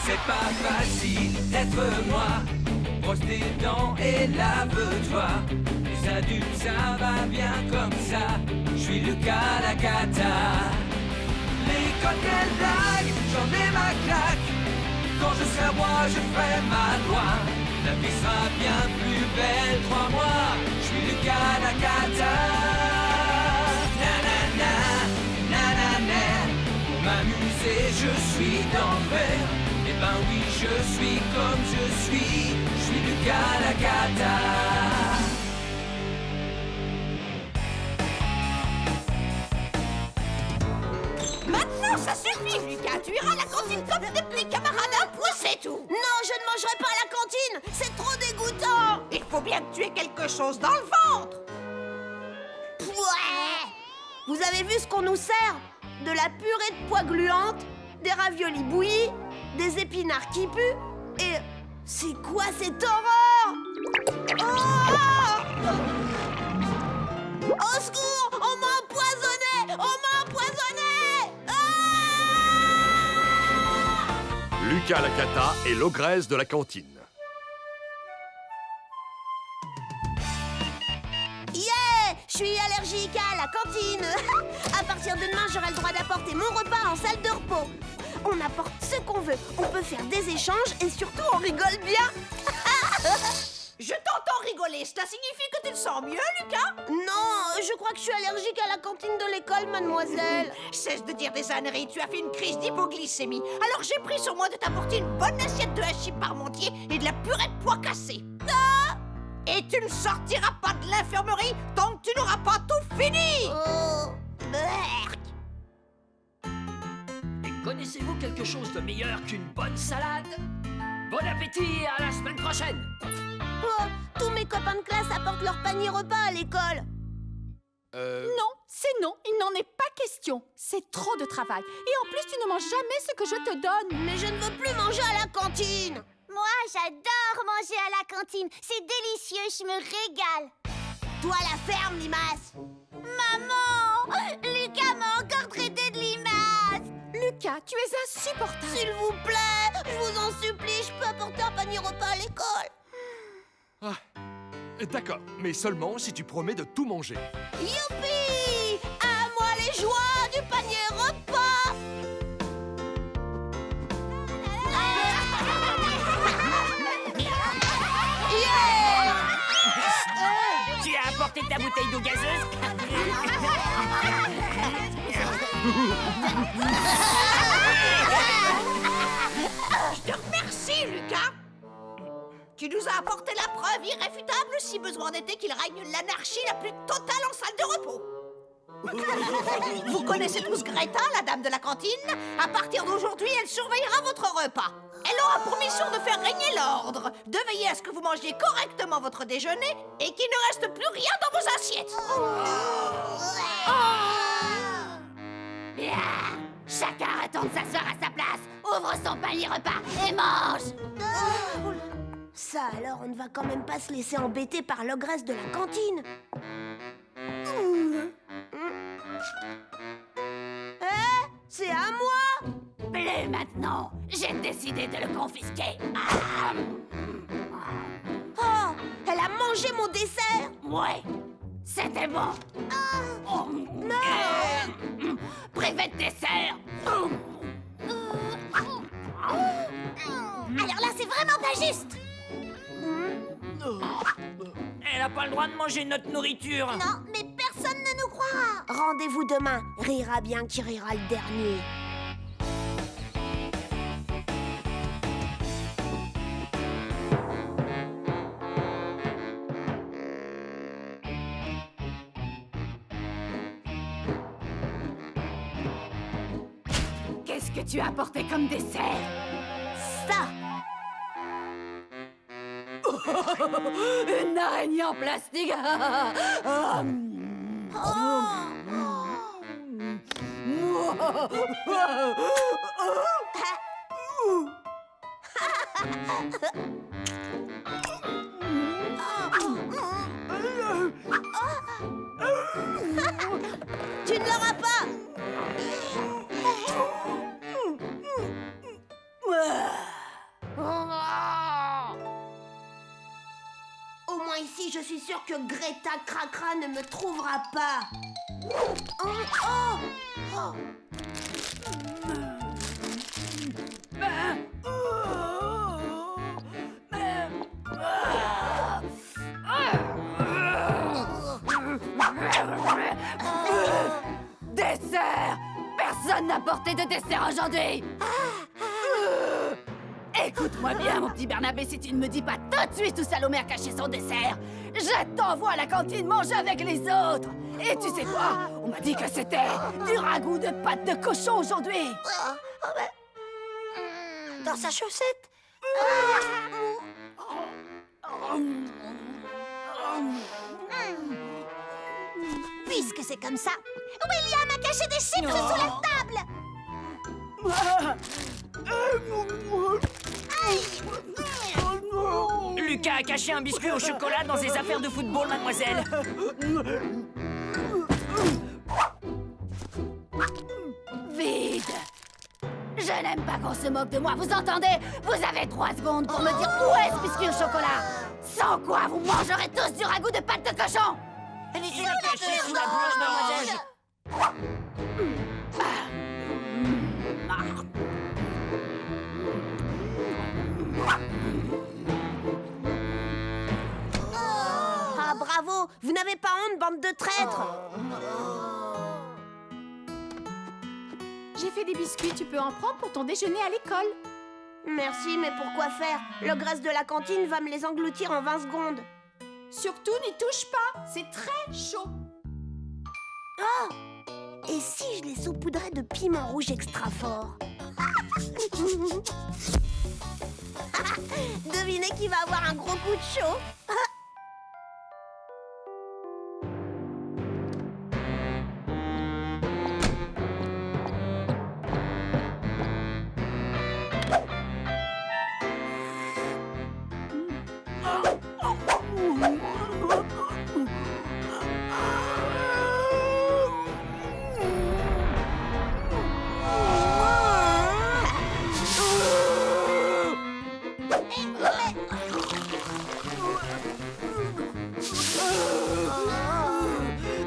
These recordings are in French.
C'est pas facile d'être moi. Brosse tes dents et lave-toi. Les adultes, ça va bien comme ça. Je suis Lucas Lacata. L'école, quelle blague, j'en ai ma claque. Quand je serai roi, je ferai ma loi. La vie sera bien plus belle, crois-moi. Je suis Lucas Lacata. Nanana, nanana. Pour m'amuser, je suis d'enfer. Eh ben oui, je suis comme je suis Lucas Lacata. Maintenant, ça suffit, Lucas. Tu iras à la cantine comme tes petits camarades, un point, c'est tout. Non, je ne mangerai pas à la cantine. C'est trop dégoûtant. Il faut bien que tu aies quelque chose dans le ventre. Ouais. Vous avez vu ce qu'on nous sert? De la purée de pois gluante, des raviolis bouillis, des épinards qui puent, et... c'est quoi cette horreur? Oh! Au secours! On m'a empoisonné! On m'a empoisonné! Ah! Lucas Lacata est l'ogresse de la cantine. Yeah! Je suis allergique à la cantine. À partir de demain, j'aurai le droit d'apporter mon repas en salle de repos. On apporte ce qu'on veut, on peut faire des échanges et surtout on rigole bien. Je t'entends rigoler. Cela signifie que tu te sens mieux, Lucas? Non, je crois que je suis allergique à la cantine de l'école, mademoiselle. Cesse de dire des âneries. Tu as fait une crise d'hypoglycémie. Alors j'ai pris sur moi de t'apporter une bonne assiette de hachis parmentier et de la purée de pois cassés. Ah! Et tu ne sortiras pas de l'infirmerie tant que tu n'auras pas tout fini. Oh, berk. Et connaissez-vous quelque chose de meilleur qu'une bonne salade? Bon appétit et à la semaine prochaine! Oh, tous mes copains de classe apportent leur panier repas à l'école. Non, c'est non, il n'en est pas question. C'est trop de travail. Et en plus, tu ne manges jamais ce que je te donne. Mais je ne veux plus manger à la cantine. Moi, j'adore manger à la cantine. C'est délicieux, je me régale. Toi, la ferme, Limace. Maman! Lucas m'a encore traité de limace. Lucas, tu es insupportable. S'il vous plaît, je vous en supplie, je peux apporter un panier repas à l'école. Ah, d'accord, mais seulement si tu promets de tout manger. Youpi! À moi les joies du panier repas. Yeah! Tu as apporté ta bouteille d'eau gazeuse? Je te remercie, Lucas. Tu nous as apporté la preuve irréfutable, si besoin était, qu'il règne l'anarchie la plus totale en salle de repos. Vous connaissez tous Greta, la dame de la cantine? À partir d'aujourd'hui, elle surveillera votre repas. Elle aura pour mission de faire régner l'ordre, de veiller à ce que vous mangiez correctement votre déjeuner et qu'il ne reste plus rien dans vos assiettes. Bien. Chacun retourne s'asseoir à sa place, ouvre son panier repas et mange. Ça alors, on ne va quand même pas se laisser embêter par l'ogresse de la cantine. C'est à moi. Plus maintenant. J'ai décidé de le confisquer. Oh, elle a mangé mon dessert. Ouais, c'était bon. Non. Privé de dessert. Alors là, c'est vraiment pas juste. Elle n'a pas le droit de manger notre nourriture. Non, mais personne ne nous croira. Rendez-vous demain. Rira bien qui rira le dernier. Qu'est-ce que tu as apporté comme dessert? Ça. Une araignée en plastique. Tu ne l'auras pas. je suis sûre que Greta Cracra ne me trouvera pas. Oh, oh, oh. Dessert! Personne n'a porté de dessert aujourd'hui! Écoute-moi bien, mon petit Bernabé, si tu ne me dis pas tout de suite où Salomé a caché son dessert, je t'envoie à la cantine manger avec les autres! Et tu sais quoi? On m'a dit que c'était du ragoût de pâte de cochon aujourd'hui! Dans sa chaussette. Puisque c'est comme ça, William a caché des chips sous la table. Lucas a caché un biscuit au chocolat dans ses affaires de football, mademoiselle. Vide! Je n'aime pas qu'on se moque de moi, vous entendez? Vous avez 3 secondes pour me dire où est ce biscuit au chocolat! Sans quoi vous mangerez tous du ragoût de pâte de cochon! Elle est cachée sous la blouse d'orange. Ah, bravo! Vous n'avez pas honte, bande de traîtres! J'ai fait des biscuits, tu peux en prendre pour ton déjeuner à l'école. Merci, mais pourquoi faire? L'ogresse de la cantine va me les engloutir en 20 secondes. Surtout, n'y touche pas, c'est très chaud. Oh! Et si je les saupoudrais de piment rouge extra fort? Devinez qui va avoir un gros coup de chaud?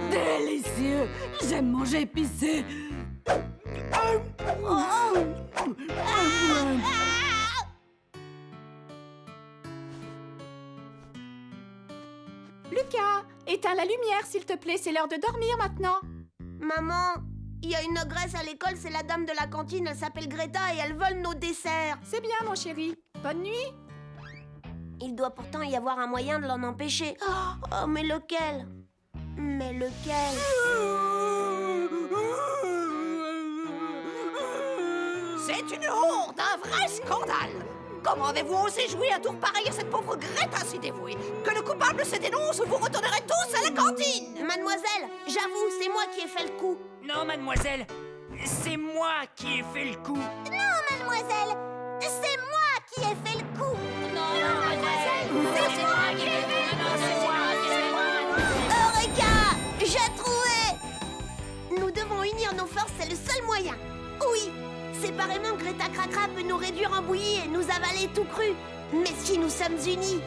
Délicieux! J'aime manger épicé! Lucas, éteins la lumière, s'il te plaît, c'est l'heure de dormir maintenant. Maman, il y a une ogresse à l'école, c'est la dame de la cantine, elle s'appelle Greta et elle vole nos desserts. C'est bien, mon chéri. Bonne nuit. Il doit pourtant y avoir un moyen de l'en empêcher. Oh, mais lequel? Mais lequel? C'est une honte, un vrai scandale. Comment avez-vous osé jouer un tour pareil à cette pauvre Greta si dévouée? Que le coupable se dénonce ou vous retournerez tous à la cantine. Mademoiselle, j'avoue, c'est moi qui ai fait le coup. Non, mademoiselle, c'est moi qui ai fait le coup. Non, mademoiselle, c'est moi qui ai fait le coup. Non, mademoiselle! C'est moi qui l'ai fait! Non, c'est moi! Eureka! J'ai trouvé! Nous devons unir nos forces, c'est le seul moyen. Oui, séparément, Greta Cracra peut nous réduire en bouillie et nous avaler tout cru. Mais si nous sommes unis,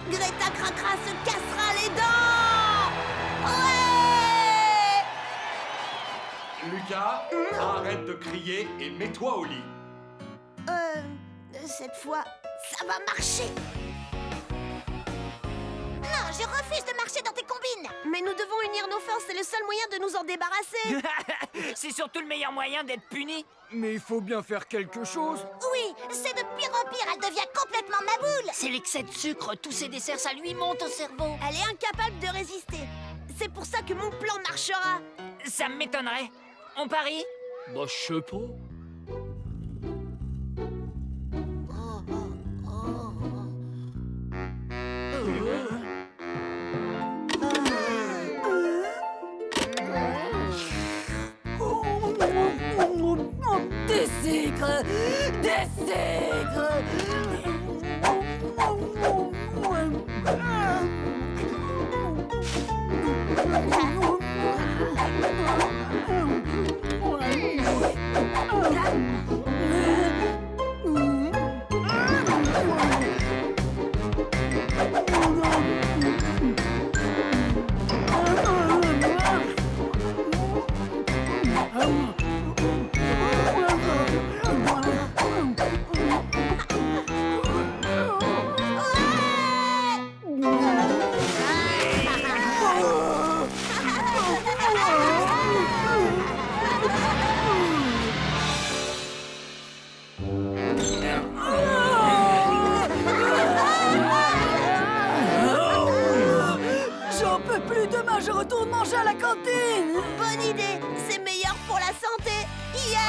Greta Cracra se cassera les dents! Ouais! Lucas, arrête de crier et mets-toi au lit. Cette fois, ça va marcher. Non, je refuse de marcher dans tes combines. Mais nous devons unir nos forces, c'est le seul moyen de nous en débarrasser. C'est surtout le meilleur moyen d'être puni. Mais il faut bien faire quelque chose. Oui, c'est de pire en pire, elle devient complètement maboule. C'est l'excès de sucre, tous ces desserts, ça lui monte au cerveau. Elle est incapable de résister. C'est pour ça que mon plan marchera. Ça m'étonnerait. On parie? Bah, je sais pas. Des sucres! Des sucres! manger à la cantine. Bonne idée, c'est meilleur pour la santé. Yeah!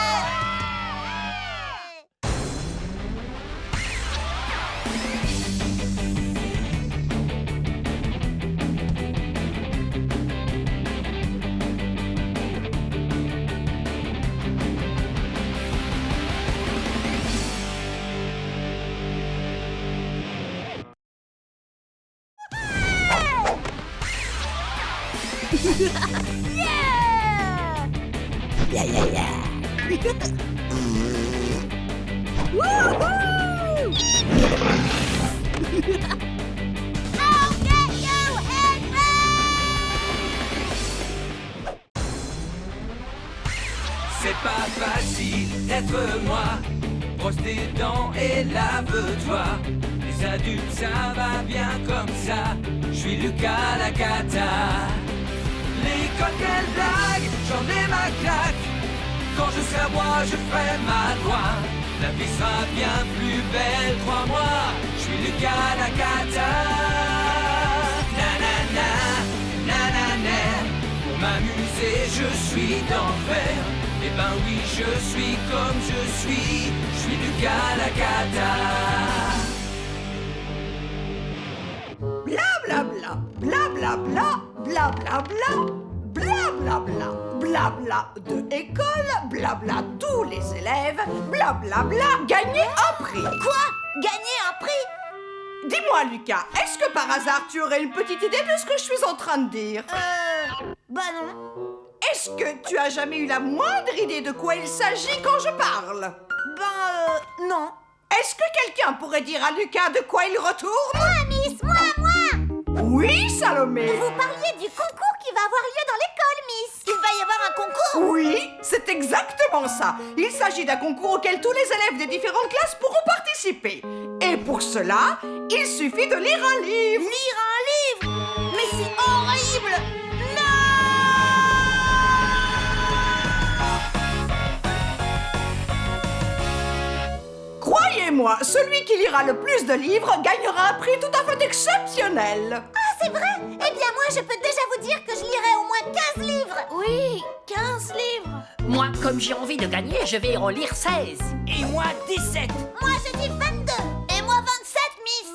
C'est pas facile d'être moi. Brosse tes dents et lave-toi. Les adultes, ça va bien comme ça. Je suis Lucas Lacata. L'école, quelle blague, j'en ai ma claque. Quand je serai à moi, je ferai ma loi. La vie sera bien plus belle, crois-moi. Je suis Lucas Lacata. Nanana, nanana. Pour m'amuser, je suis d'enfer. Eh ben oui, je suis comme je suis Lucas Lacata. Bla bla bla, bla bla bla, bla bla bla, bla bla bla, bla bla de école, bla bla tous les élèves, bla bla bla, gagner un prix. Quoi? Gagner un prix? Dis-moi Lucas, est-ce que par hasard tu aurais une petite idée de ce que je suis en train de dire? Bah non. Est-ce que tu as jamais eu la moindre idée de quoi il s'agit quand je parle? Non. Est-ce que quelqu'un pourrait dire à Lucas de quoi il retourne? Moi, Miss, moi! Oui, Salomé. Vous parliez du concours qui va avoir lieu dans l'école, Miss. Il va y avoir un concours? Oui, c'est exactement ça. Il s'agit d'un concours auquel tous les élèves des différentes classes pourront participer. Et pour cela, il suffit de lire un livre. Lire un livre? Mais c'est horrible! Croyez-moi, celui qui lira le plus de livres gagnera un prix tout à fait exceptionnel. Ah, c'est vrai? Eh bien, moi, je peux déjà vous dire que je lirai au moins 15 livres. Oui, 15 livres. Moi, comme j'ai envie de gagner, je vais en lire 16. Et moi, 17. Moi, je dis 22. Et moi, 27, Miss.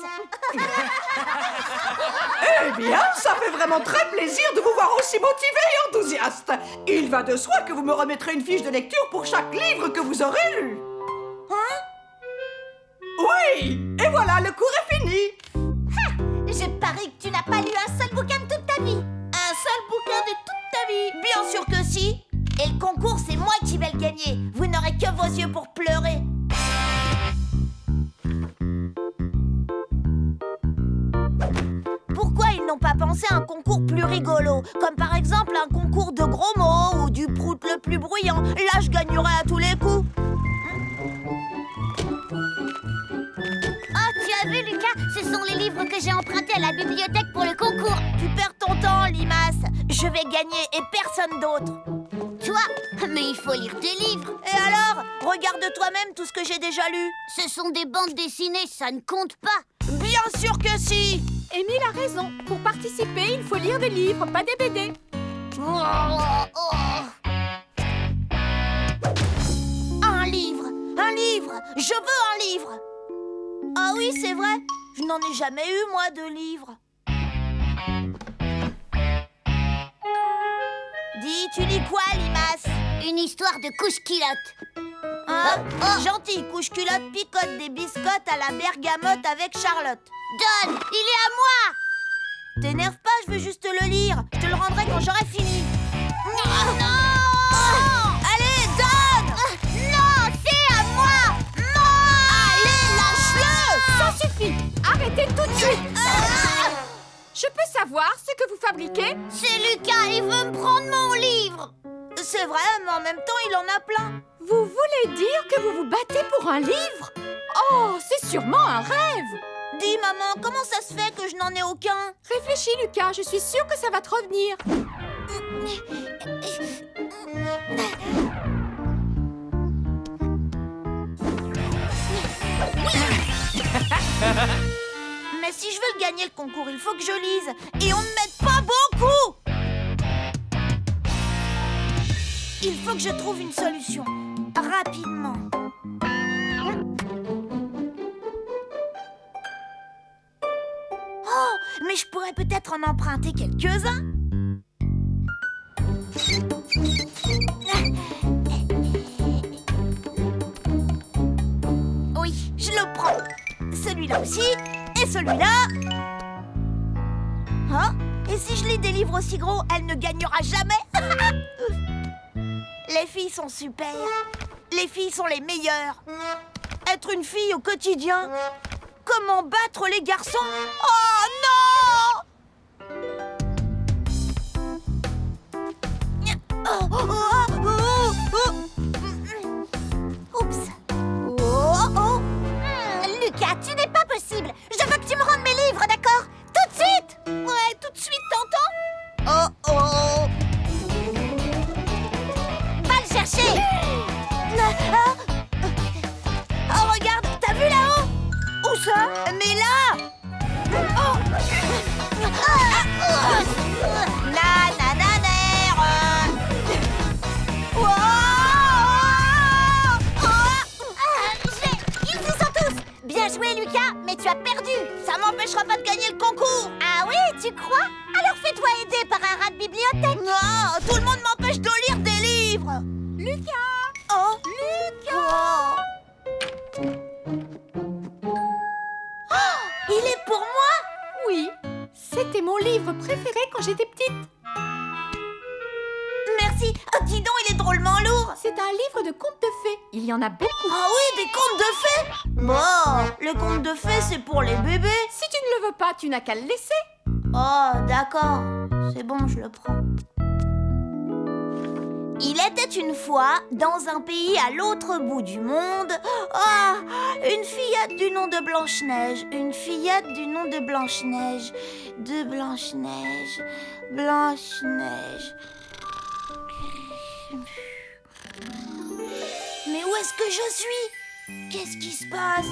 Eh bien, ça fait vraiment très plaisir de vous voir aussi motivé et enthousiaste. Il va de soi que vous me remettrez une fiche de lecture pour chaque livre que vous aurez lu. Hein? Oui, et voilà, le cours est fini. Je parie que tu n'as pas lu un seul bouquin de toute ta vie. Un seul bouquin de toute ta vie? Bien sûr que si. Et le concours, c'est moi qui vais le gagner. Vous n'aurez que vos yeux pour pleurer. Pourquoi ils n'ont pas pensé à un concours plus rigolo? Comme par exemple un concours de gros mots ou du prout le plus bruyant. Là, je gagnerai à tous les coups. Tu as vu, Lucas? Ce sont les livres que j'ai empruntés à la bibliothèque pour le concours. Tu perds ton temps, Limace. Je vais gagner et personne d'autre. Toi? Mais il faut lire des livres. Et alors? Regarde toi-même tout ce que j'ai déjà lu. Ce sont des bandes dessinées, ça ne compte pas. Bien sûr que si. Émile a raison. Pour participer, il faut lire des livres, pas des BD. Un livre. Un livre. Je veux un livre. Ah oui, c'est vrai. Je n'en ai jamais eu, moi, de livre. Dis, tu lis quoi, Limace? Une histoire de couche-culotte. Hein? Gentil, couche-culotte picote des biscottes à la bergamote avec Charlotte. Donne, il est à moi. T'énerve pas, je veux juste le lire. Je te le rendrai quand j'aurai fini. Non. Allez, donne. Non, c'est à moi. Non. Allez, lâche-le. Ça suffit. Arrêtez tout de suite. Je peux savoir ce que vous fabriquez? C'est Lucas, il veut me prendre mon livre. C'est vrai, mais en même temps, il en a plein. Vous voulez dire que vous vous battez pour un livre? Oh, c'est sûrement un rêve. Dis, maman, comment ça se fait que je n'en ai aucun? Réfléchis, Lucas, je suis sûre que ça va te revenir. Mais si je veux le gagner, le concours, il faut que je lise. Et on ne m'aide pas beaucoup. Il faut que je trouve une solution. Rapidement. Oh, mais je pourrais peut-être en emprunter quelques-uns. Oui, je le prends. Celui-là aussi, et celui-là. Hein? Et si je lis des livres aussi gros, elle ne gagnera jamais. Les filles sont super. Les filles sont les meilleures. Être une fille au quotidien. Comment battre les garçons? Oh non! Oh, oh, oh, oh. Oups. Oh, oh. Lucas, tu n'es pas possible. Je veux que tu me rendes mes livres, d'accord? Tout de suite. Ouais, tout de suite, t'entends? Oh, oh. Va le chercher. Oh, regarde, t'as vu là-haut? Où ça? Mais là! Oh! Ils y sont tous. Bien joué, Lucas, mais tu as perdu. Ça m'empêchera pas de gagner le concours! Ah oui, tu crois? Alors fais-toi aider par un rat de bibliothèque. Non, tout le monde m'empêche de lire des livres! Lucas! Oh! Lucas! Oh, il est pour moi? Oui, c'était mon livre préféré quand j'étais petite. Merci. Oh, dis donc, il est drôlement lourd. C'est un livre de contes de fées. Il y en a beaucoup. Ah oui, des contes de fées. Bon, les contes de fées, c'est pour les bébés. Si tu ne le veux pas, tu n'as qu'à le laisser. Oh, d'accord. C'est bon, je le prends. Il était une fois, dans un pays à l'autre bout du monde, une fillette du nom de Blanche-Neige. Une fillette du nom de Blanche-Neige. De Blanche-Neige. Blanche-Neige. Mais où est-ce que je suis? Qu'est-ce qui se passe?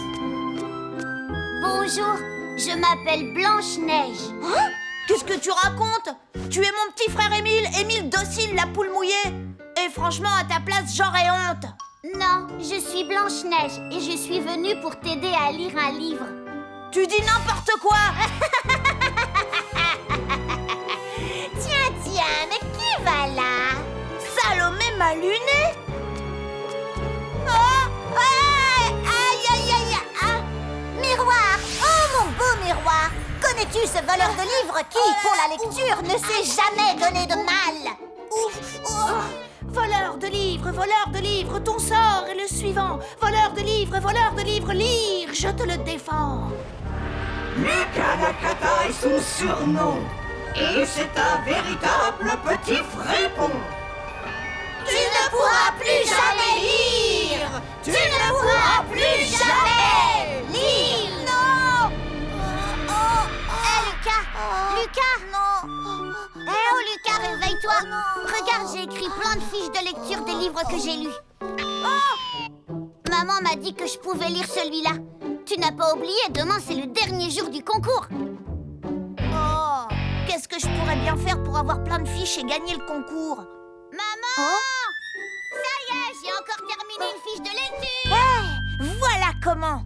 Bonjour, je m'appelle Blanche-Neige. Hein? Qu'est-ce que tu racontes? Tu es mon petit frère Émile, Émile Docile, la poule mouillée. Et franchement, à ta place, j'aurais honte. Non, je suis Blanche-Neige et je suis venue pour t'aider à lire un livre. Tu dis n'importe quoi. Tiens, mais qui va là? Salomé m'a luné. Oh, aïe, ah. Miroir! Oh, mon beau miroir! Connais-tu ce voleur de livres qui, pour la lecture, ne s'est jamais donné de mal? Ouf, oh. Voleur de livres, ton sort est le suivant. Voleur de livres, lire, je te le défends. Lucas Lacata est son surnom. Et c'est un véritable petit frépon. Tu ne pourras plus jamais lire. Tu ne pourras plus jamais lire. Non. Lucas! Non. Oh, Lucas, réveille-toi! Regarde, j'ai écrit plein de fiches de lecture des livres que j'ai lus. Maman m'a dit que je pouvais lire celui-là. Tu n'as pas oublié, demain c'est le dernier jour du concours. Oh, qu'est-ce que je pourrais bien faire pour avoir plein de fiches et gagner le concours? Maman! Oh. Ça y est, j'ai encore terminé une fiche de lecture. Hey, voilà comment.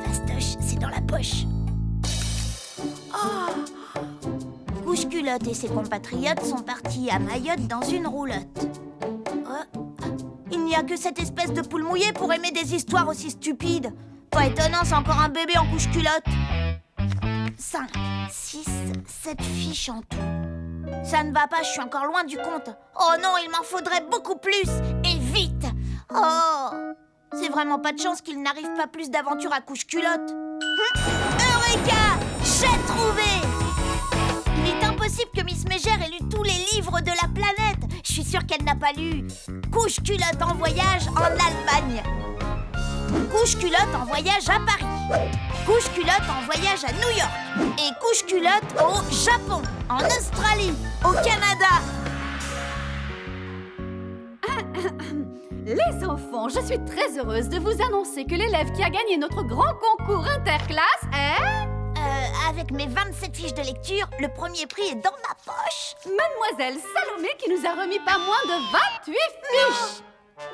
Fastoche, c'est dans la poche. Couche-culotte et ses compatriotes sont partis à Mayotte dans une roulotte. Oh, il n'y a que cette espèce de poule mouillée pour aimer des histoires aussi stupides. Pas étonnant, c'est encore un bébé en couche-culotte. 5, 6, 7 fiches en tout. Ça ne va pas, je suis encore loin du compte. Oh non, il m'en faudrait beaucoup plus. Et vite. Oh, c'est vraiment pas de chance qu'il n'arrive pas plus d'aventures à couche-culotte. Eureka! J'ai trouvé! Il est impossible que Miss Mégère ait lu tous les livres de la planète. Je suis sûre qu'elle n'a pas lu Couche-culotte en voyage en Allemagne. Couche-culotte en voyage à Paris. Couche-culotte en voyage à New York. Et couche-culotte au Japon, en Australie, au Canada. Les enfants, je suis très heureuse de vous annoncer que l'élève qui a gagné notre grand concours interclasse est... Avec mes 27 fiches de lecture, le premier prix est dans ma poche. Mademoiselle Salomé qui nous a remis pas moins de 28 fiches.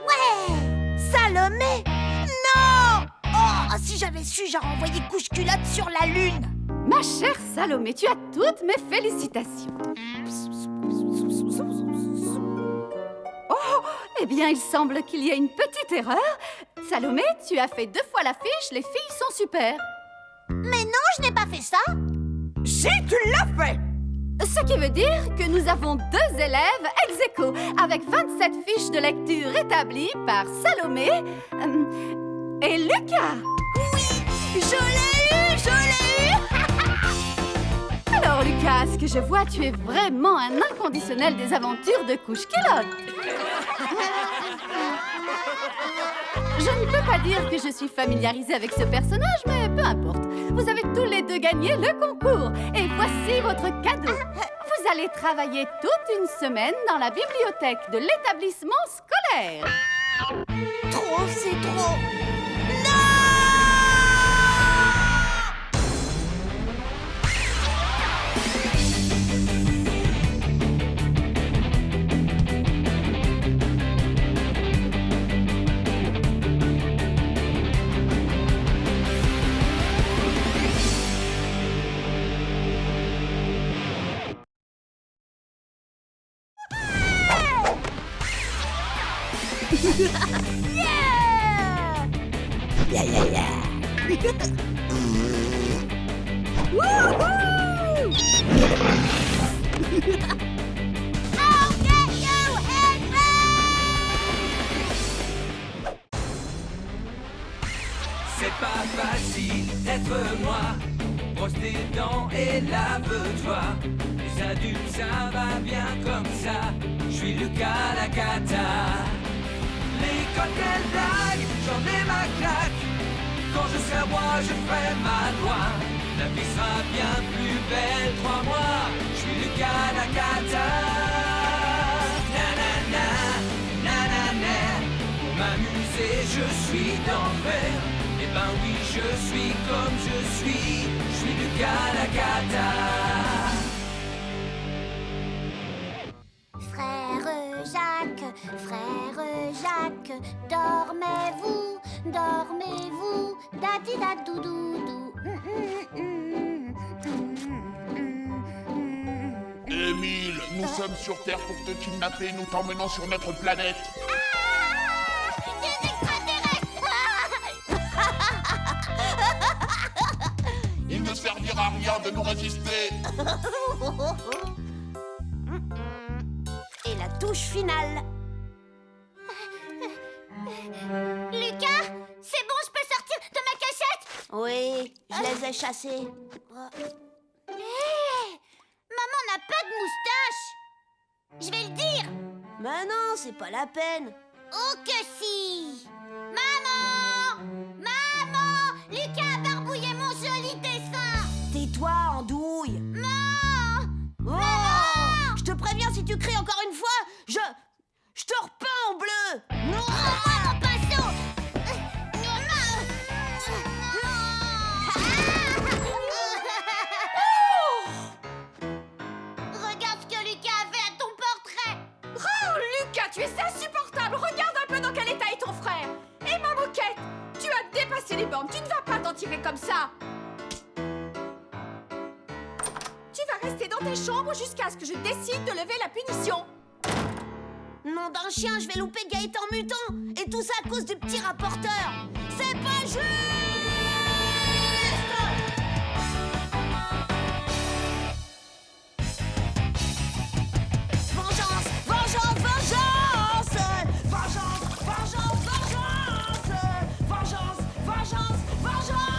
Ouais! Salomé? Non! Oh, si j'avais su, j'aurais envoyé couche-culotte sur la Lune. Ma chère Salomé, tu as toutes mes félicitations. Oh, eh bien, il semble qu'il y a une petite erreur. Salomé, tu as fait 2 fois la fiche, les filles sont super. Mais non, je n'ai pas fait ça. Si, tu l'as fait! Ce qui veut dire que nous avons 2 élèves ex aequo, avec 27 fiches de lecture établies par Salomé et Lucas. Oui, je l'ai eu, Alors Lucas, à ce que je vois, tu es vraiment un inconditionnel des aventures de couche-culotte. Je ne peux pas dire que je suis familiarisée avec ce personnage, mais peu importe. Vous avez tous les 2 gagné le concours. Et voici votre cadeau. Vous allez travailler toute une semaine dans la bibliothèque de l'établissement scolaire. Trop, c'est trop. C'est pas facile d'être moi. Brosse tes dents et lave-toi. Les adultes, ça va bien comme ça. Je suis Lucas Lacata. L'école, quelle blague, j'en ai ma claque. Quand je serai roi, je ferai ma loi. La vie sera bien plus belle, crois-moi. Je suis Lucas Lacata. Nanana, nanana. Pour m'amuser, je suis d'enfer. Eh ben oui, je suis comme je suis Lucas Lacata. Frère Jacques, dormez-vous, da-di-da-dou-dou-dou. Émile, nous sommes sur Terre pour te kidnapper, nous t'emmenons sur notre planète. Des extraterrestres! Il ne servira à rien de nous résister. Et la touche finale. Lucas, c'est bon, je peux sortir de ma cachette? Oui, je les ai chassés. Maman n'a pas de moustache. Je vais le dire. Mais non, c'est pas la peine. Oh que si. Maman, Lucas a barbouillé mon joli dessin. Tais-toi, andouille. Non. Oh, je te préviens, si tu cries encore une fois, je te repeins en bleu. Rends-moi mon pinceau. Regarde ce que Lucas a fait à ton portrait. Oh, Lucas, tu es insupportable. Regarde un peu dans quel état est ton frère. Et ma moquette, tu as dépassé les bornes. Tu ne vas pas t'en tirer comme ça. Tu vas rester dans tes chambres jusqu'à ce que je décide de lever la punition. Nom d'un chien, je vais louper Gaëtan mutant. Et tout ça à cause du petit rapporteur. C'est pas juste. Vengeance, vengeance, vengeance. Vengeance, vengeance, vengeance. Vengeance, vengeance, vengeance.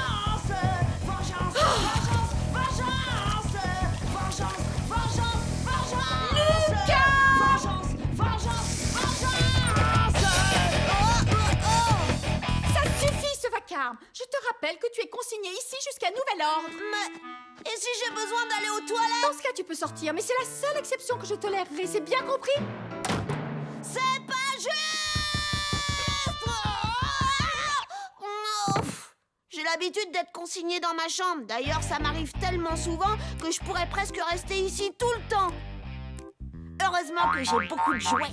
Vengeance, vengeance, vengeance. Vengeance, vengeance, vengeance. Lucas! Vengeance, vengeance, vengeance. Ça suffit, ce vacarme. Je te rappelle que tu es consigné ici jusqu'à nouvel ordre. Mais... Et si j'ai besoin d'aller aux toilettes? Dans ce cas, tu peux sortir, mais c'est la seule exception que je tolérerai, c'est bien compris? C'est pas juste! Oh, j'ai l'habitude d'être consignée dans ma chambre. D'ailleurs, ça m'arrive tellement souvent que je pourrais presque rester ici tout le temps. Heureusement que j'ai beaucoup de jouets.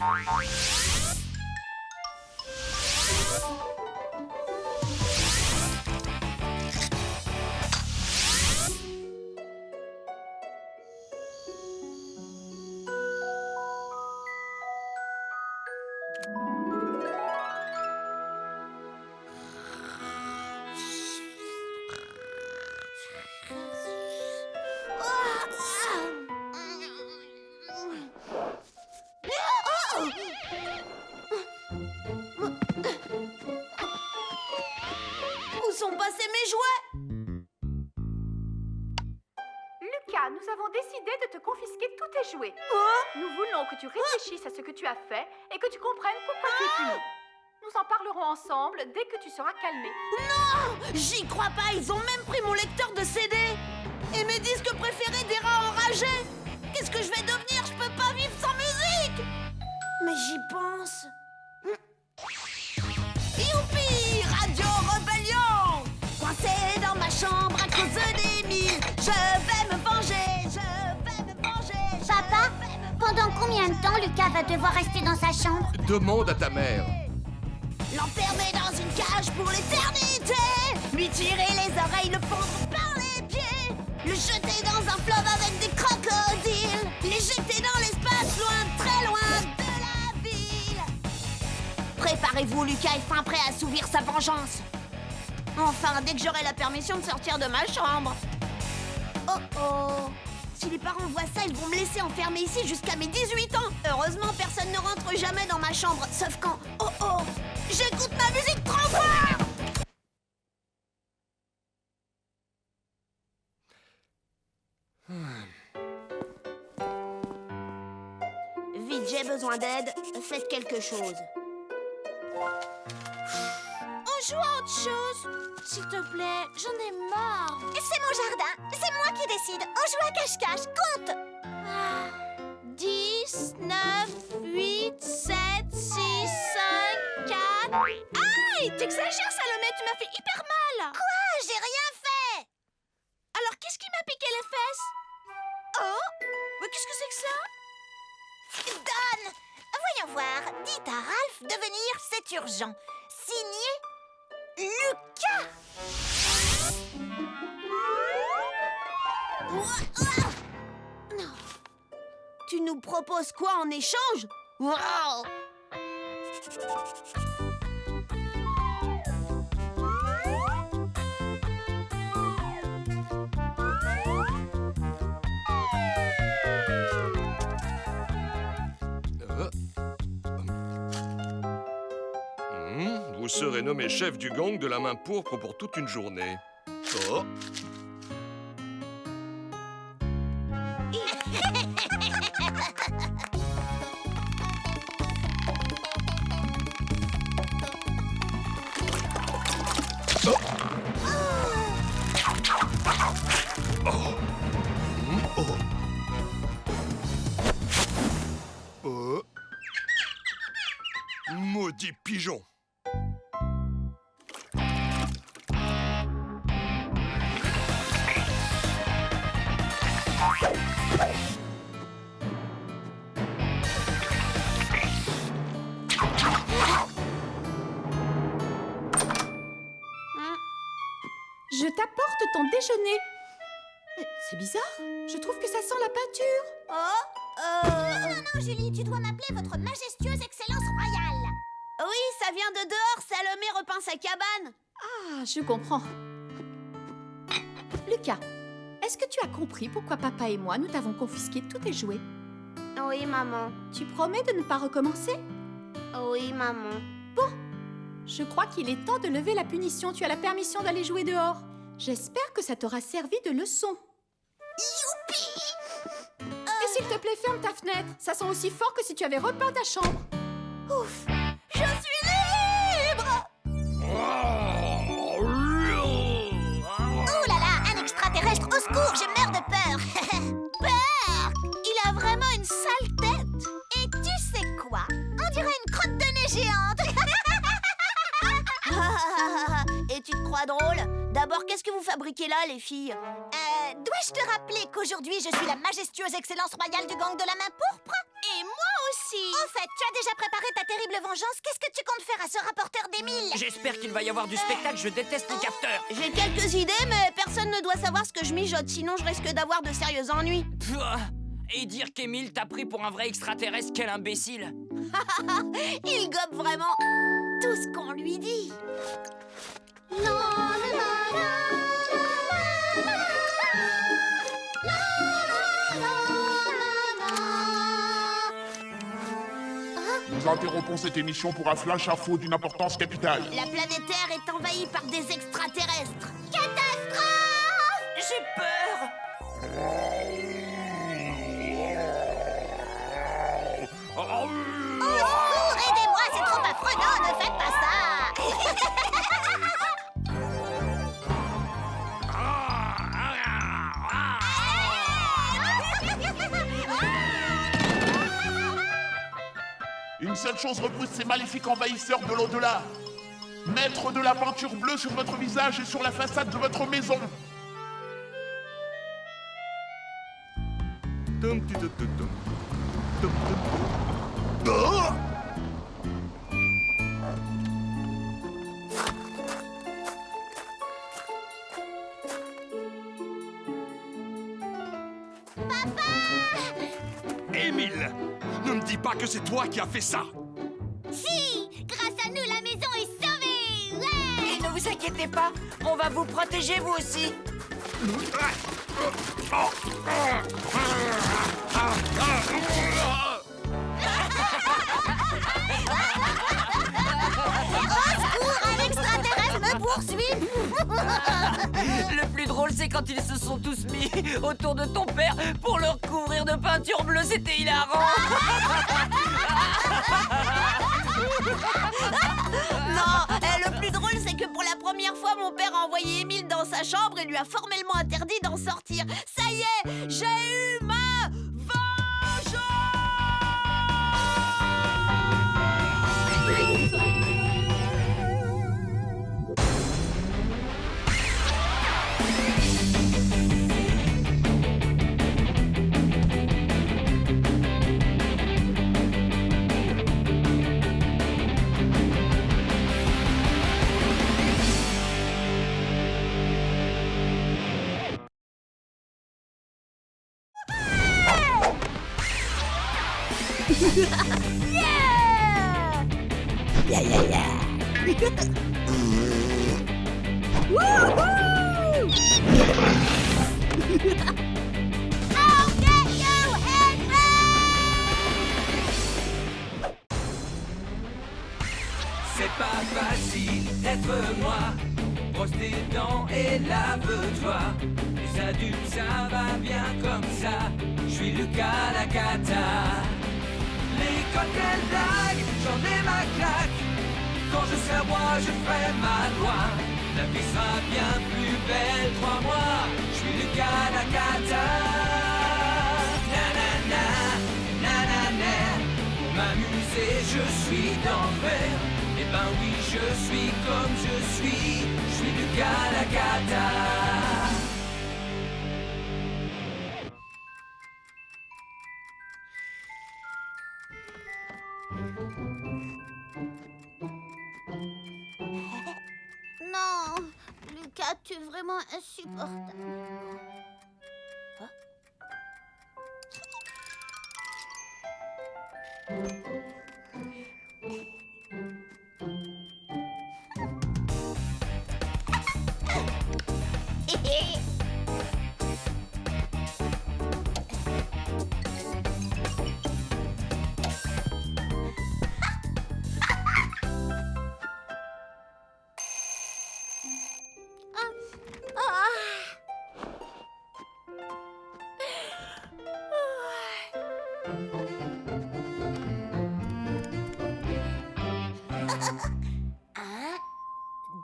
Où sont passés mes jouets? Lucas, nous avons décidé de te confisquer tous tes jouets. Nous voulons que tu réfléchisses à ce que tu as fait et que tu comprennes pourquoi tu es puni. Nous en parlerons ensemble dès que tu seras calmé. Non! J'y crois pas, ils ont même pris mon lecteur de CD et mes disques préférés des rats enragés. Qu'est-ce que je vais devenir? Je peux pas vivre sans musique. Mais j'y pense. Youpi! Radio Rebellion! Coincé dans ma chambre à cause des mille. Je vais me venger, je vais me venger. Papa, pendant combien de temps Lucas va devoir rester dans sa chambre? Demande à ta mère. L'enfermer dans une cage pour l'éternité. Lui tirer les oreilles, le fondre par les pieds. Le jeter dans un fleuve avec des crocodiles. L'éjecter dans l'espace, loin, très loin de la ville. Préparez-vous, Lucas est fin prêt à assouvir sa vengeance. Enfin, dès que j'aurai la permission de sortir de ma chambre. Oh oh! Si les parents voient ça, ils vont me laisser enfermer ici jusqu'à mes 18 ans. Heureusement, personne ne rentre jamais dans ma chambre, sauf quand... Oh oh! J'écoute ma musique trop fort! Vite, j'ai besoin d'aide. Faites quelque chose. On joue à autre chose. S'il te plaît, j'en ai marre. C'est mon jardin, c'est moi qui décide. On joue à cache-cache, compte. 10, 9, 8, 7, 6, 5, 4... Aïe! T'exagères, Salomé, tu m'as fait hyper mal. Quoi? J'ai rien fait. Alors, qu'est-ce qui m'a piqué les fesses? Oh! Mais qu'est-ce que c'est que ça? Donne. Voyons voir. Dites à Ralph de venir, c'est urgent. Signé Lucas. Non. Tu nous proposes quoi en échange? Wow! Vous serez nommé chef du gang de la main pourpre pour toute une journée. Oh! Maudit pigeon! Je t'apporte ton déjeuner. C'est bizarre, je trouve que ça sent la peinture. Non, Julie, tu dois m'appeler votre majestueuse excellence royale. Oui, ça vient de dehors. Salomé repeint sa cabane. Ah, je comprends. Lucas, est-ce que tu as compris pourquoi papa et moi, nous t'avons confisqué tous tes jouets? Oui, maman. Tu promets de ne pas recommencer? Oui, maman. Bon, je crois qu'il est temps de lever la punition. Tu as la permission d'aller jouer dehors. J'espère que ça t'aura servi de leçon. Youpi! Et s'il te plaît, ferme ta fenêtre. Ça sent aussi fort que si tu avais repeint ta chambre. Ouf! Je suis libre! D'abord, qu'est-ce que vous fabriquez là, les filles? Dois-je te rappeler qu'aujourd'hui, je suis la majestueuse excellence royale du gang de la main pourpre? Et moi aussi. Au fait, tu as déjà préparé ta terrible vengeance. Qu'est-ce que tu comptes faire à ce rapporteur d'Émile? J'espère qu'il va y avoir du spectacle, je déteste les capteurs. J'ai quelques idées, mais personne ne doit savoir ce que je mijote, sinon je risque d'avoir de sérieux ennuis. Et dire qu'Émile t'a pris pour un vrai extraterrestre, quel imbécile. Il gobe vraiment tout ce qu'on lui dit. Nous interrompons cette émission pour un flash info d'une importance capitale. La planète Terre est envahie par des extraterrestres. Catastrophe! J'ai peur. Au secours, aidez-moi, c'est trop affreux. Non, ne faites pas ça. Une seule chose repousse ces maléfiques envahisseurs de l'au-delà. Mettre de la peinture bleue sur votre visage et sur la façade de votre maison. Émile, ne me dis pas que c'est toi qui as fait ça. Si, grâce à nous, la maison est sauvée. Ouais. Et ne vous inquiétez pas, on va vous protéger vous aussi. Un extraterrestre me poursuit. Le plus drôle, c'est quand ils se sont tous mis autour de ton père pour le recouvrir de peinture bleue. C'était hilarant. Non, le plus drôle, c'est que pour la première fois, mon père a envoyé Émile dans sa chambre et lui a formellement interdit d'en sortir. Ça y est, j'ai eu ma vengeance! C'est pas facile d'être moi. Brosse tes dents et lave-toi. Les adultes, ça va bien comme ça. Je suis Lucas la cata. Les cocktails blagues, j'en ai ma claque. Quand je serai roi, je ferai ma loi. La vie sera bien plus belle, crois-moi. Je suis Lucas la cata. Nanana, nanana. Pour m'amuser, je suis d'enfer. Eh ben oui, je suis comme je suis Lucas la cata. Non, Lucas, tu es vraiment insupportable. Un,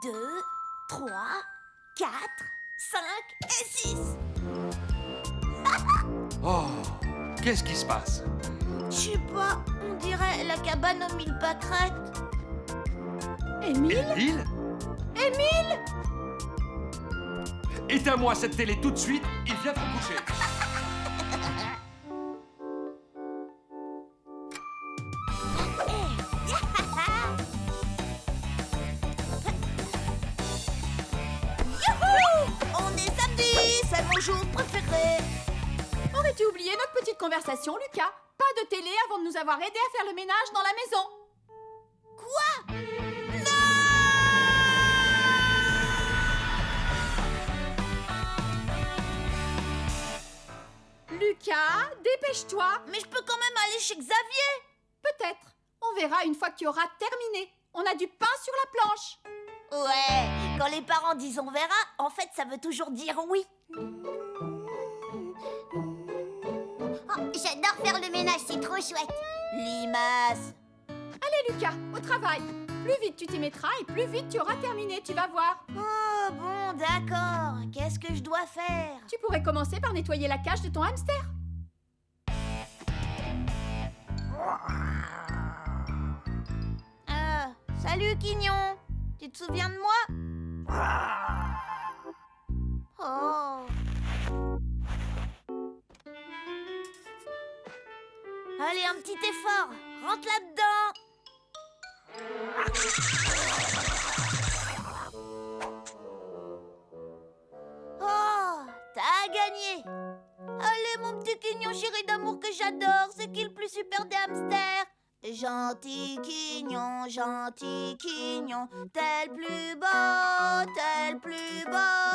2, 3, 4, 5 et 6. Oh, qu'est-ce qui se passe? Je sais pas, on dirait la cabane aux 1000 pâquerettes. Émile? Émile? Éteins-moi cette télé tout de suite et viens te coucher. On est samedi, c'est mon jour préféré. Aurais-tu oublié notre petite conversation, Lucas? Pas de télé avant de nous avoir aidé à faire le ménage dans la maison. Quoi? Lucas, dépêche-toi. Mais je peux quand même aller chez Xavier. Peut-être. On verra une fois que tu auras terminé. On a du pain sur la planche. Ouais, quand les parents disent on verra, en fait ça veut toujours dire oui. Oh, j'adore faire le ménage, c'est trop chouette. Limace. Allez, Lucas, au travail. Plus vite tu t'y mettras et plus vite tu auras terminé, tu vas voir. Oh bon, d'accord. Qu'est-ce que je dois faire? Tu pourrais commencer par nettoyer la cage de ton hamster. Salut Quignon. Tu te souviens de moi? Oh. Allez, un petit effort. Rentre là-dedans. Oh, t'as gagné. Allez, mon petit Quignon chéri d'amour que j'adore. C'est qui le plus super des hamsters? Gentil Quignon, t'es le plus beau, t'es le plus beau.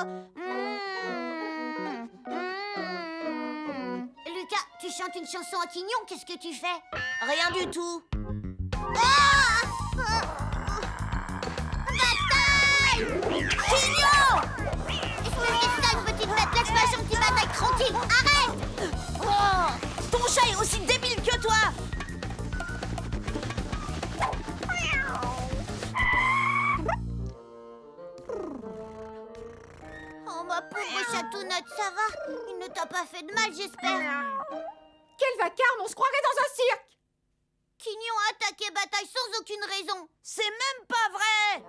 Lucas, tu chantes une chanson à Quignon, qu'est-ce que tu fais? Rien du tout. Bataille! Quignon! Espèce de sale petite bête, laisse ma gentille bataille tranquille, arrête! Oh, ton chat est aussi débile que toi. Oh ma pauvre chatounette, ça va? Il ne t'a pas fait de mal, j'espère. Quel vacarme, on se croirait dans un cirque. Quignon a attaqué Bataille sans aucune raison. C'est même pas vrai.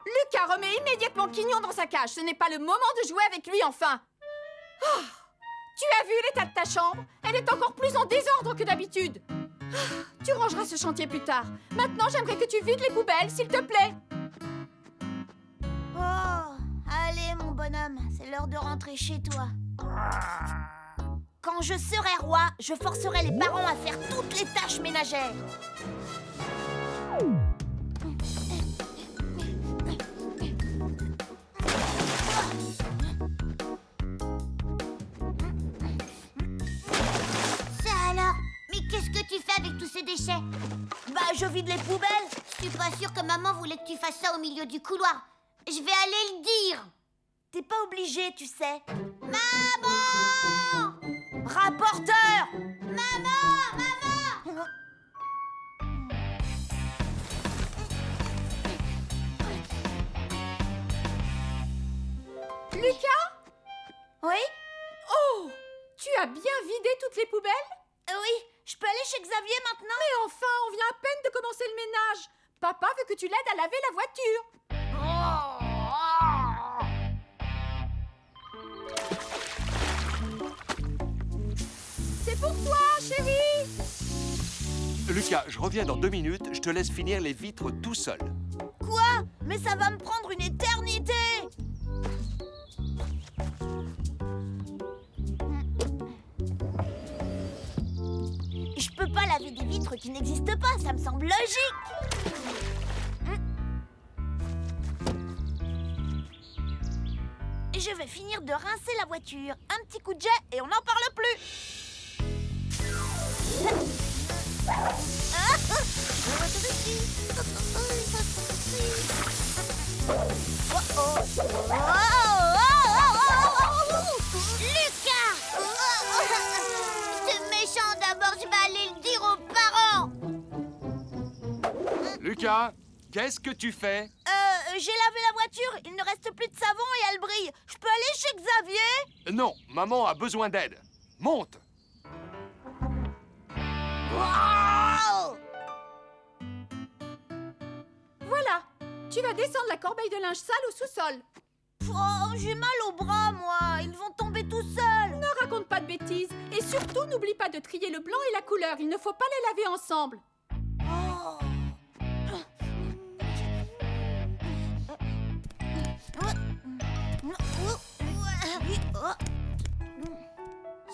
Lucas, remets immédiatement Quignon dans sa cage. Ce n'est pas le moment de jouer avec lui, enfin. Oh, tu as vu l'état de ta chambre? Elle est encore plus en désordre que d'habitude. Oh, tu rangeras ce chantier plus tard. Maintenant, j'aimerais que tu vides les poubelles, s'il te plaît. Oh, allez mon bonhomme, c'est l'heure de rentrer chez toi. Quand je serai roi, je forcerai les parents à faire toutes les tâches ménagères. Ça alors? Mais qu'est-ce que tu fais avec tous ces déchets? Bah, je vide les poubelles. Je suis pas sûre que maman voulait que tu fasses ça au milieu du couloir. Je vais aller le dire. T'es pas obligé, tu sais. Maman! Rapporteur! Maman! Maman! Lucas? Oui? Oh, tu as bien vidé toutes les poubelles? Oui, je peux aller chez Xavier maintenant? Mais enfin, on vient à peine de commencer le ménage. Papa veut que tu l'aides à laver la voiture. C'est pour toi, chérie. Lucas, je reviens dans 2 minutes. Je te laisse finir les vitres tout seul. Quoi? Mais ça va me prendre une éternité! Je peux pas laver des vitres qui n'existent pas, ça me semble logique! Et je vais finir de rincer la voiture. Un petit coup de jet et on n'en parle plus! Lucas! C'est méchant, d'abord je vais aller le dire aux parents. Lucas, qu'est-ce que tu fais? J'ai lavé la voiture, il ne reste plus de savon et elle brille. Je peux aller chez Xavier? Non, maman a besoin d'aide. Monte. Wow! Voilà, Tu vas descendre la corbeille de linge sale au sous-sol. Oh, j'ai mal au bras, moi. Ils vont tomber tout seuls. Ne raconte pas de bêtises. Et surtout, n'oublie pas de trier le blanc et la couleur. Il ne faut pas les laver ensemble. Oh.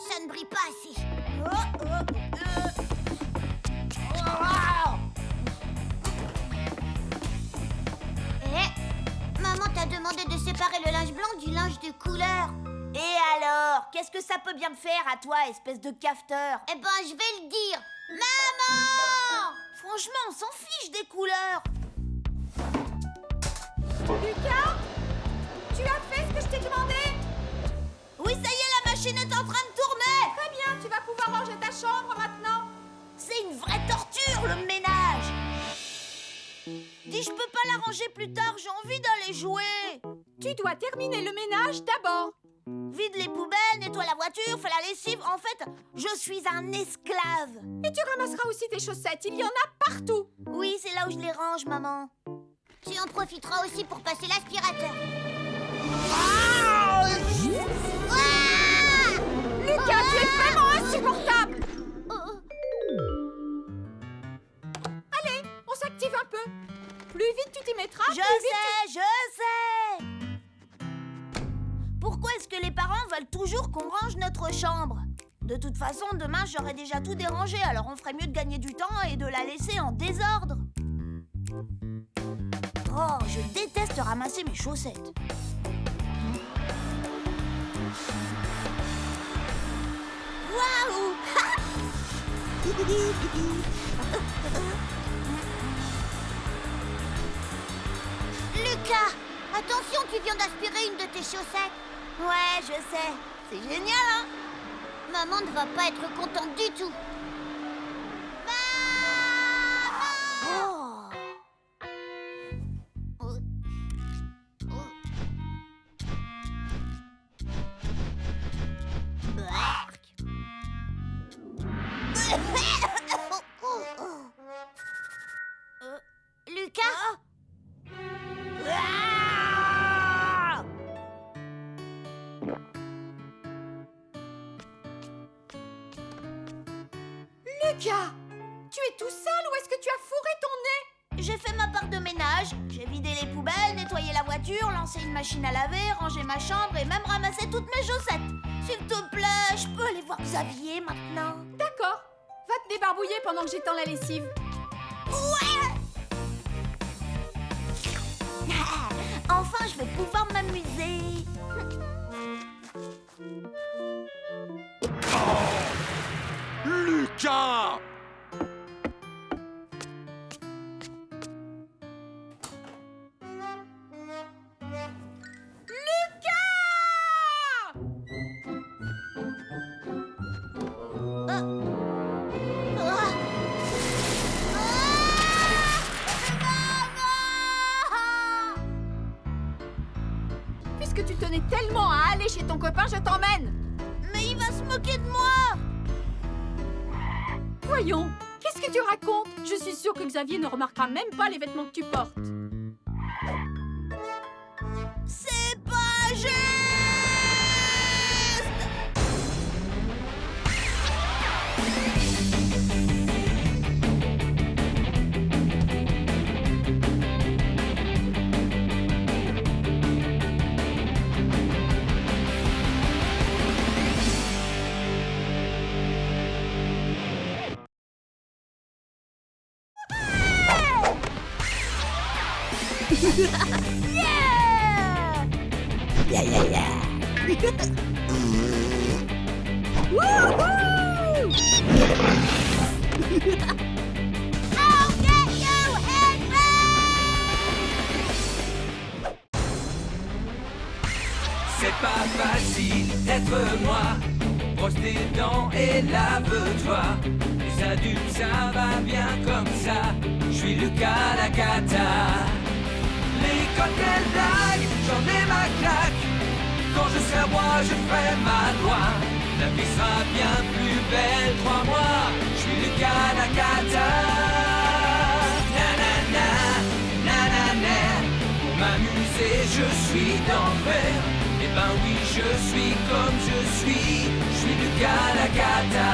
Ça ne brille pas assez. Maman t'a demandé de séparer le linge blanc du linge de couleur. Et alors, qu'est-ce que ça peut bien me faire à toi, espèce de cafeteur? Eh ben, je vais le dire. Maman! Franchement, on s'en fiche des couleurs. Lucas, tu as fait ce que je t'ai demandé? Oui, ça y est, la machine est en train de tourner. Très bien, tu vas pouvoir ranger ta chambre maintenant. C'est une vraie torture, le ménage. Dis, je peux pas la ranger plus tard, j'ai envie d'aller jouer. Tu dois terminer le ménage d'abord. Vide les poubelles, nettoie la voiture, fais la lessive. En fait, je suis un esclave. Et tu ramasseras aussi tes chaussettes, il y en a partout. Oui, c'est là où je les range, maman. Tu en profiteras aussi pour passer l'aspirateur. Lucas, tu es vraiment insupportable. Allez, on s'active un peu. Plus vite tu t'y mettras, Je sais. Pourquoi est-ce que les parents veulent toujours qu'on range notre chambre? De toute façon, demain, j'aurai déjà tout dérangé, alors on ferait mieux de gagner du temps et de la laisser en désordre. Oh, je déteste ramasser mes chaussettes. Waouh! Lucas, attention, tu viens d'aspirer une de tes chaussettes. Ouais, je sais. C'est génial, hein? Maman ne va pas être contente du tout. Oh. Lucas? Lucas, tu es tout seul ou est-ce que tu as fourré ton nez? J'ai fait ma part de ménage. J'ai vidé les poubelles, nettoyé la voiture, lancé une machine à laver, rangé ma chambre et même ramassé toutes mes chaussettes. S'il te plaît, je peux aller voir Xavier maintenant? D'accord, va te débarbouiller pendant que j'étends la lessive. Ouais! Enfin, je vais pouvoir m'amuser. Lucas! Puisque tu tenais tellement à aller chez ton copain, je t'emmène. Mais il va se moquer de moi. Voyons, qu'est-ce que tu racontes? Je suis sûre que Xavier ne remarquera même pas les vêtements que tu portes. C'est pas juste. C'est pas facile d'être moi. Brosse tes dents et lave-toi. Les adultes, ça va bien comme ça. Je suis Lucas la cata. L'école, quelle blague, j'en ai ma claque. Quand je serai roi, je ferai ma loi. La vie sera bien plus belle, crois-moi. Je suis Lucas la cata. Na na na, na na na. suis d'envers. Eh ben oui, je suis comme je suis Lucas Lacata.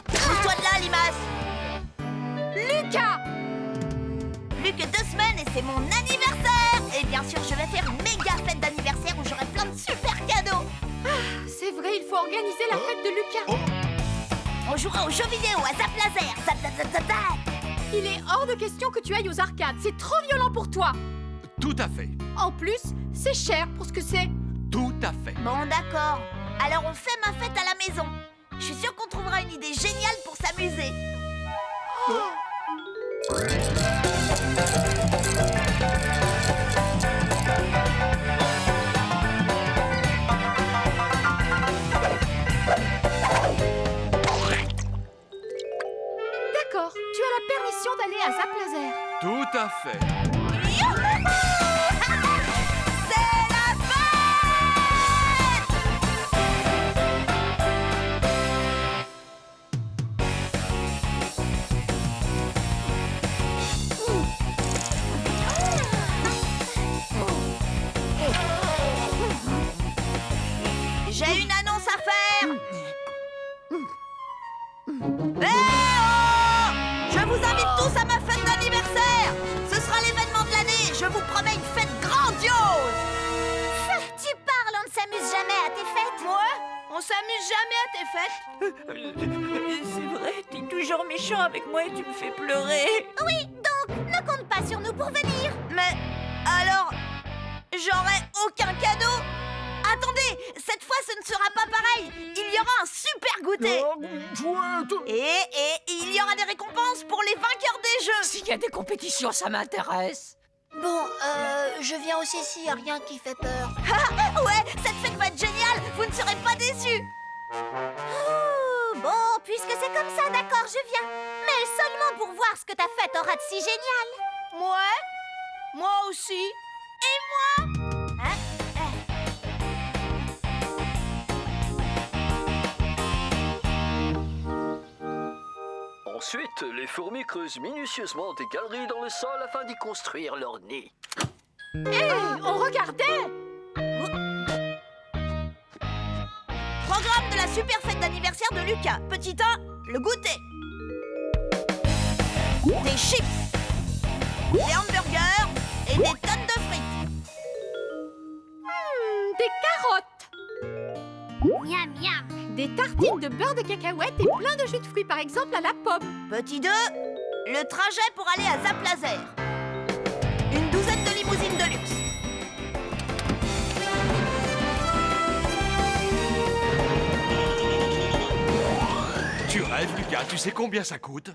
Pousse-toi de là, Limas. Lucas! Plus que 2 semaines et c'est mon anniversaire. Et bien sûr, je vais faire une méga fête d'anniversaire où j'aurai plein de super cadeaux. C'est vrai, il faut organiser la fête de Lucas. On jouera aux jeux vidéo, à Zap Laser. Zap, zap, zap, zap, zap. Il est hors de question que tu ailles aux arcades. C'est trop violent pour toi. Tout à fait. En plus, c'est cher pour ce que c'est. Tout à fait. Bon, d'accord. Alors on fait ma fête à la maison. Je suis sûre qu'on trouvera une idée géniale pour s'amuser. D'accord, tu as la permission d'aller à Zap Laser. Tout à fait. C'est la fête. J'ai une annonce à faire. Je vous invite tous à ma fête d'anniversaire. Ce sera l'événement de l'année. Je vous promets une fête grandiose. Tu parles, on ne s'amuse jamais à tes fêtes. Ouais, on s'amuse jamais à tes fêtes. C'est vrai, t'es toujours méchant avec moi et tu me fais pleurer. Oui, donc, ne compte pas sur nous pour venir. Mais alors, j'aurai aucun cadeau. Attendez, cette fois ce ne sera pas pareil. Il y aura un super goûter. Et il y aura des récompenses pour les vainqueurs des jeux. S'il y a des compétitions, ça m'intéresse. Bon, je viens aussi s'il n'y a rien qui fait peur. Ouais, cette fête va être géniale. Vous ne serez pas déçus. Bon, puisque c'est comme ça, d'accord, je viens. Mais seulement pour voir ce que ta fête aura de si génial. Ouais, moi aussi. Et moi. Hein? Ensuite, les fourmis creusent minutieusement des galeries dans le sol afin d'y construire leur nid. Hé, on regardait. Programme de la super fête d'anniversaire de Lucas. Petit 1, le goûter. Des chips, des hamburgers et des tonnes de frites. Des carottes. Miam, miam. Des tartines de beurre de cacahuète et plein de jus de fruits, par exemple à la pomme. Petit 2, le trajet pour aller à Zap Laser. Une douzaine de limousines de luxe. Tu rêves, Lucas, tu sais combien ça coûte?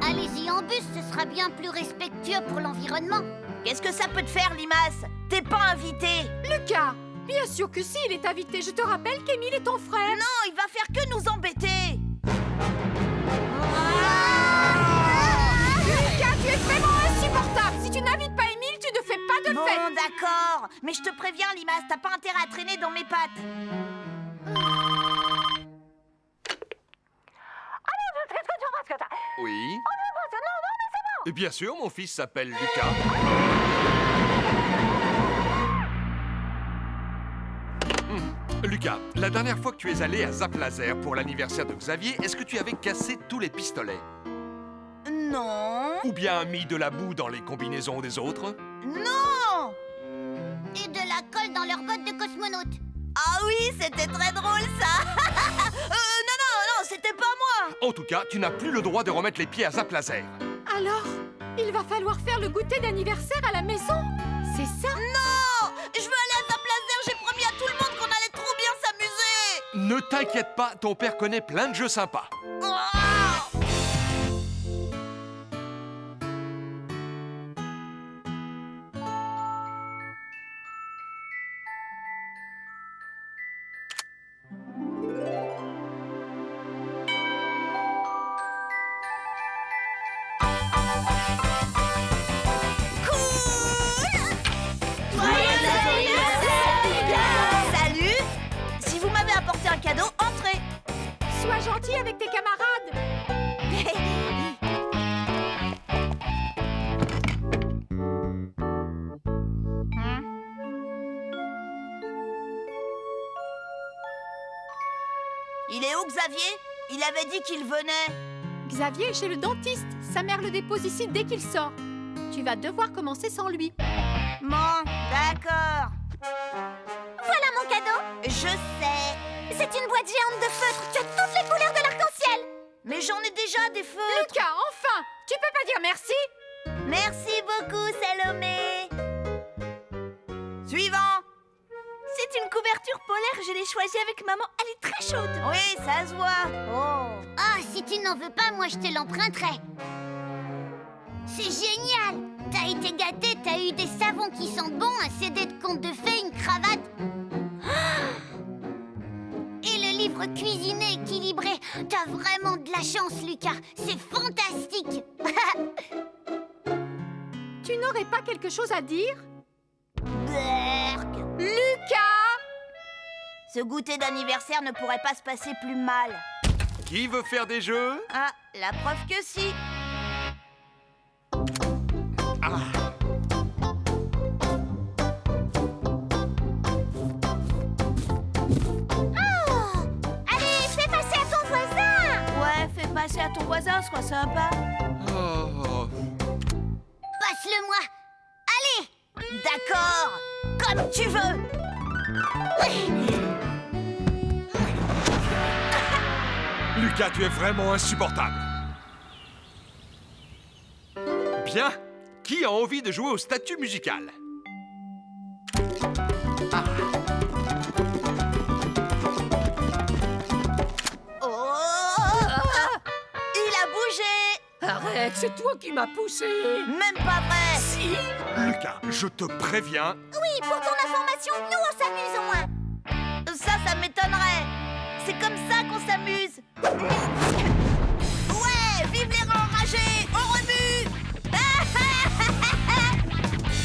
Allez-y en bus, ce sera bien plus respectueux pour l'environnement. Qu'est-ce que ça peut te faire, Limas? T'es pas invité. Lucas, bien sûr que si, il est invité. Je te rappelle qu'Émile est ton frère. Non, il va faire que nous embêter. Lucas, tu es vraiment insupportable. Si tu n'invites pas Émile, tu ne fais pas de fête. Bon, d'accord. Mais je te préviens, Limas, t'as pas intérêt à traîner dans mes pattes. Oui. Et bien sûr, mon fils s'appelle Lucas. Lucas, la dernière fois que tu es allé à Zap Laser pour l'anniversaire de Xavier, est-ce que tu avais cassé tous les pistolets? Non. Ou bien mis de la boue dans les combinaisons des autres? Non. Et de la colle dans leurs bottes de cosmonautes. Ah oui, c'était très drôle, ça. Non, c'était pas moi. En tout cas, tu n'as plus le droit de remettre les pieds à Zap Laser. Alors, il va falloir faire le goûter d'anniversaire à la maison. C'est ça? Non. Je veux aller à Zap Laser. J'ai promis à tout le monde qu'on allait trop bien s'amuser. Ne t'inquiète pas, ton père connaît plein de jeux sympas. Oh. des camarades. Il est où, Xavier? Il avait dit qu'il venait. Xavier est chez le dentiste. Sa mère le dépose ici dès qu'il sort. Tu vas devoir commencer sans lui. Bon, d'accord. Voilà mon cadeau. Je sais. C'est une boîte géante de feutres. Tu as toutes les couleurs de l'arc-en-ciel. Mais j'en ai déjà des feutres. Lucas, enfin! Tu peux pas dire merci? Merci beaucoup, Salomé. Suivant. C'est une couverture polaire, je l'ai choisie avec maman. Elle est très chaude. Oui, ça se voit. Oh. Ah, si tu n'en veux pas, moi je te l'emprunterai. C'est génial. T'as été gâté, t'as eu des savons qui sentent bon, un CD de contes de fées, une cravate. Et le livre cuisiné équilibré. T'as vraiment de la chance, Lucas. C'est fantastique. Tu n'aurais pas quelque chose à dire? Berk. Lucas! Ce goûter d'anniversaire ne pourrait pas se passer plus mal. Qui veut faire des jeux? Ah, la preuve que si. Allez, fais passer à ton voisin. Ouais, fais passer à ton voisin, sois sympa. Oh. Passe-le-moi. Allez. D'accord, comme tu veux. Lucas, tu es vraiment insupportable. Bien. Qui a envie de jouer au statut musical? Oh, il a bougé. Arrête, c'est toi qui m'as poussé. Même pas vrai. Si. Lucas, je te préviens. Oui, pour ton information, nous on s'amuse au moins. Ça m'étonnerait. C'est comme ça qu'on s'amuse. Ouais, vive les rangs enragés. On remue.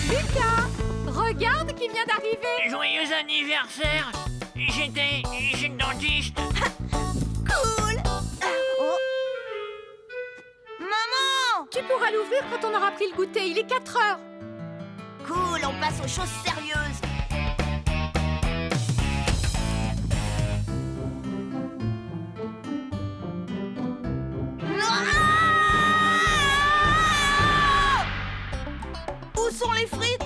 Lucas! Regarde qui vient d'arriver! Joyeux anniversaire! J'étais chez le dentiste. Cool. Oh. Maman! Tu pourras l'ouvrir quand on aura pris le goûter. Il est 4 heures. Cool, on passe aux choses sérieuses. Où sont les frites?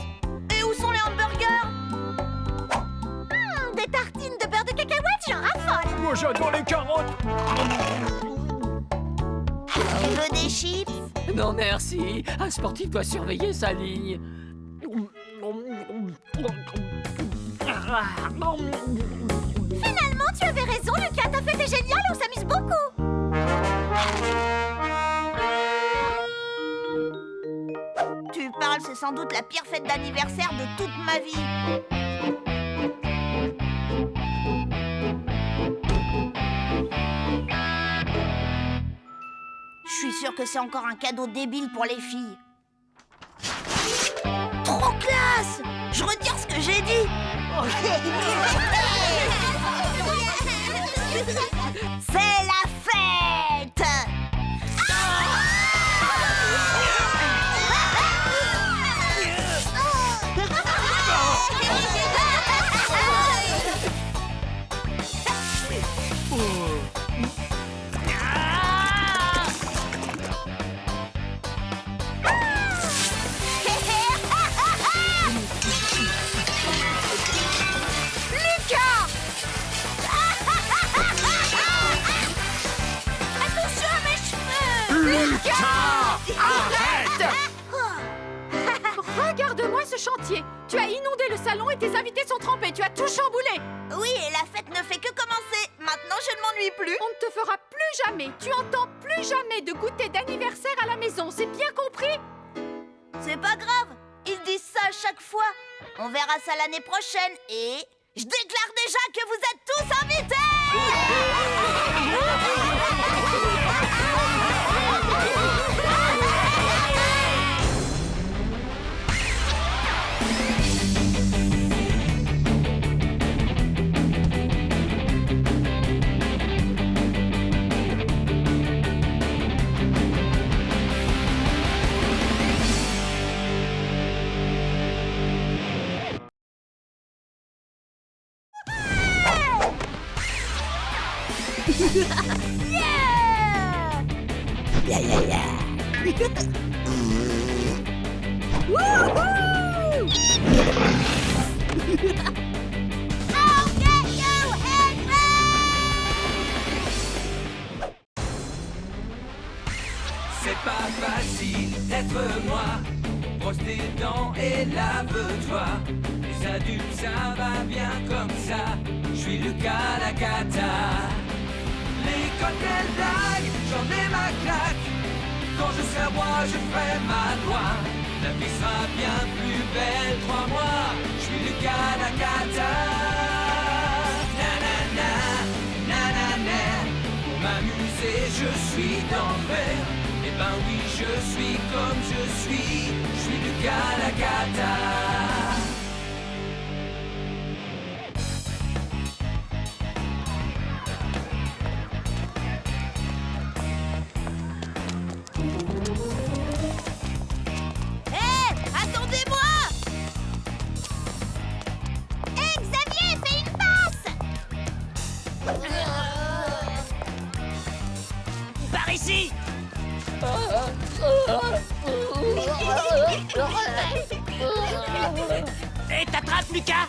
Et où sont les hamburgers? Des tartines de beurre de cacahuète, j'en raffole. Moi j'adore les carottes. Tu veux des chips? Non merci. Un sportif doit surveiller sa ligne. Finalement, tu avais raison, Lucas. Ta fête est géniale, on s'amuse beaucoup. Tu parles, c'est sans doute la pire fête d'anniversaire de toute ma vie. Je suis sûre que c'est encore un cadeau débile pour les filles. Trop classe! Je retire ce que j'ai dit. C'est la fête! Regarde-moi ce chantier. Tu as inondé le salon et tes invités sont trempés. Tu as tout chamboulé. Oui, et la fête ne fait que commencer. Maintenant, je ne m'ennuie plus. On ne te fera plus jamais, tu entends plus jamais de goûter d'anniversaire à la maison. C'est bien compris? C'est pas grave. Ils disent ça à chaque fois. On verra ça l'année prochaine. Et je déclare déjà que vous êtes tous invités. Ya, ya, ya. I'll get you, Henry! C'est pas facile d'être moi. Brosse tes dents et lave-toi. Les adultes, ça va bien comme ça. Je suis Lucas la cata. L'école, quelle blague, j'en ai ma claque. Quand je serai roi, je ferai ma loi. La vie sera bien plus belle, crois-moi. Je suis Lucas la cata. Nanana, nanana. Pour m'amuser, je suis d'enfer. Eh ben oui, je suis comme je suis Lucas la cata. Hé, attendez-moi! Hé, Xavier, fais une passe! Par ici! Et t'attrapes, Lucas!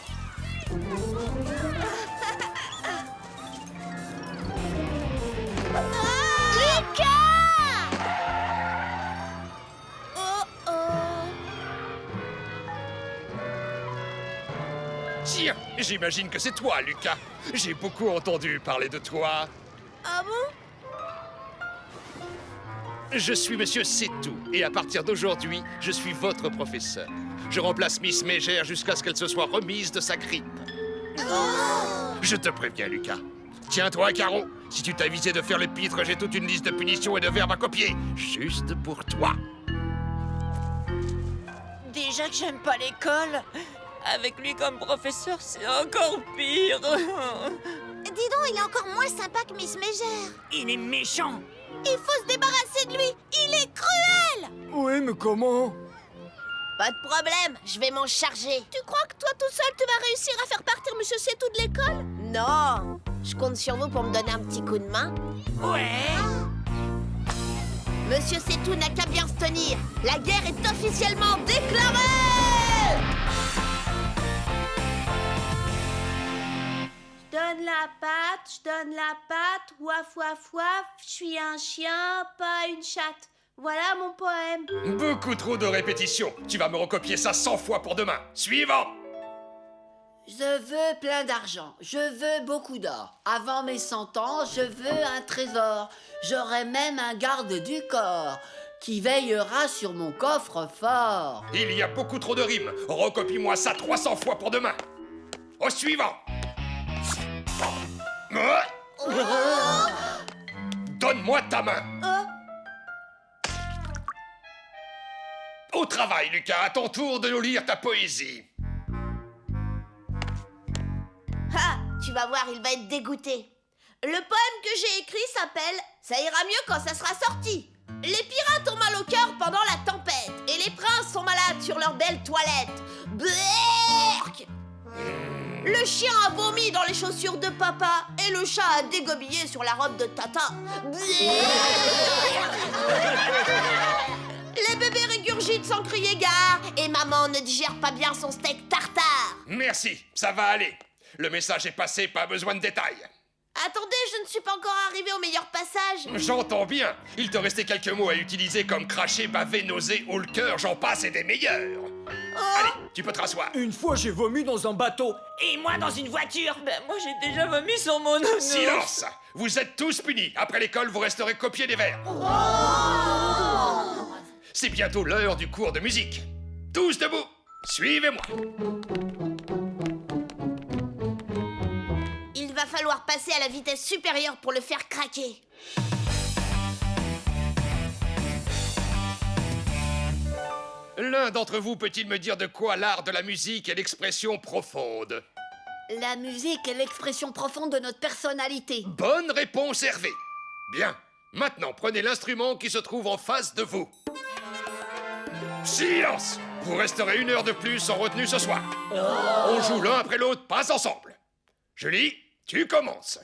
Tiens, j'imagine que c'est toi, Lucas. J'ai beaucoup entendu parler de toi. Ah bon? Je suis Monsieur Setou, et à partir d'aujourd'hui, je suis votre professeur. Je remplace Miss Mégère jusqu'à ce qu'elle se soit remise de sa grippe. Je te préviens, Lucas. Tiens-toi, Caro. Si tu t'avisais de faire le pitre, j'ai toute une liste de punitions et de verbes à copier. Juste pour toi. Déjà que j'aime pas l'école, avec lui comme professeur, c'est encore pire. Dis donc, il est encore moins sympa que Miss Mégère. Il est méchant. Il faut se débarrasser de lui. Il est cruel. Oui, mais comment? Pas de problème, je vais m'en charger. Tu crois que toi tout seul, tu vas réussir à faire partir Monsieur Setou de l'école? Non, je compte sur vous pour me donner un petit coup de main. Ouais. Monsieur Setou n'a qu'à bien se tenir. La guerre est officiellement déclarée! Je donne la patte, waf waf waf, je suis un chien, pas une chatte. Voilà mon poème. Beaucoup trop de répétitions. Tu vas me recopier ça 100 fois pour demain. Suivant. Je veux plein d'argent, je veux beaucoup d'or. Avant mes 100 ans, je veux un trésor. J'aurai même un garde du corps qui veillera sur mon coffre-fort. Il y a beaucoup trop de rimes. Recopie-moi ça 300 fois pour demain. Au suivant. Donne-moi ta main. Au travail, Lucas. À ton tour de nous lire ta poésie. Ah, tu vas voir, il va être dégoûté. Le poème que j'ai écrit s'appelle « Ça ira mieux quand ça sera sorti ». Les pirates ont mal au cœur pendant la tempête et les princes sont malades sur leurs belles toilettes. Berk! Le chien a vomi dans les chaussures de papa et le chat a dégobillé sur la robe de tata. Les bébés régurgitent sans crier gare et maman ne digère pas bien son steak tartare. Merci, ça va aller. Le message est passé, pas besoin de détails. Attendez, je ne suis pas encore arrivé au meilleur passage. J'entends bien. Il te restait quelques mots à utiliser comme cracher, baver, nauser, haut le cœur, j'en passe et des meilleurs. Allez, tu peux te rasseoir. Une fois, j'ai vomi dans un bateau. Et moi dans une voiture. Ben moi j'ai déjà vomi sur mon nounou. Silence. Vous êtes tous punis. Après l'école, vous resterez copier des vers. C'est bientôt l'heure du cours de musique. Tous debout. Suivez-moi. Il va falloir passer à la vitesse supérieure pour le faire craquer. L'un d'entre vous peut-il me dire de quoi l'art de la musique est l'expression profonde? La musique est l'expression profonde de notre personnalité. Bonne réponse, Hervé. Bien. Maintenant, prenez l'instrument qui se trouve en face de vous. Silence! Vous resterez 1 heure de plus en retenue ce soir. On joue l'un après l'autre, pas ensemble. Julie, tu commences.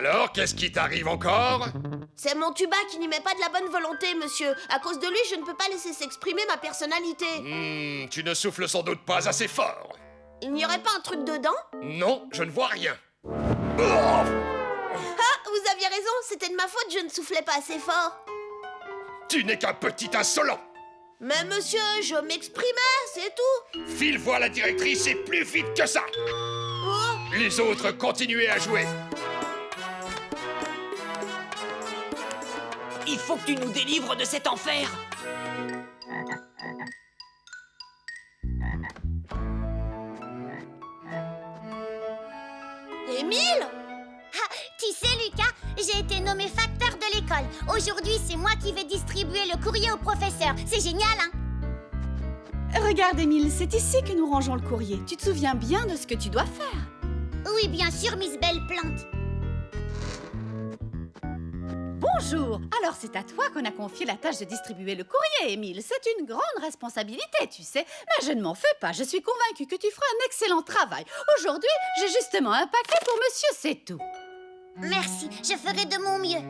Alors, qu'est-ce qui t'arrive encore? C'est mon tuba qui n'y met pas de la bonne volonté, monsieur. À cause de lui, je ne peux pas laisser s'exprimer ma personnalité. Tu ne souffles sans doute pas assez fort. Il n'y aurait pas un truc dedans? Non, je ne vois rien. Ah, vous aviez raison, c'était de ma faute, je ne soufflais pas assez fort. Tu n'es qu'un petit insolent. Mais monsieur, je m'exprimais, c'est tout. File voir la directrice et plus vite que ça. Les autres, continuez à jouer. Il faut que tu nous délivres de cet enfer. Émile? Ah, tu sais, Lucas, j'ai été nommé facteur de l'école. Aujourd'hui, c'est moi qui vais distribuer le courrier au professeur. C'est génial, hein? Regarde, Émile, c'est ici que nous rangeons le courrier. Tu te souviens bien de ce que tu dois faire? Oui, bien sûr, Miss Belle Plante. Bonjour. Alors, c'est à toi qu'on a confié la tâche de distribuer le courrier, Émile. C'est une grande responsabilité, tu sais. Mais je ne m'en fais pas. Je suis convaincue que tu feras un excellent travail. Aujourd'hui, j'ai justement un paquet pour monsieur, c'est tout. Merci, je ferai de mon mieux.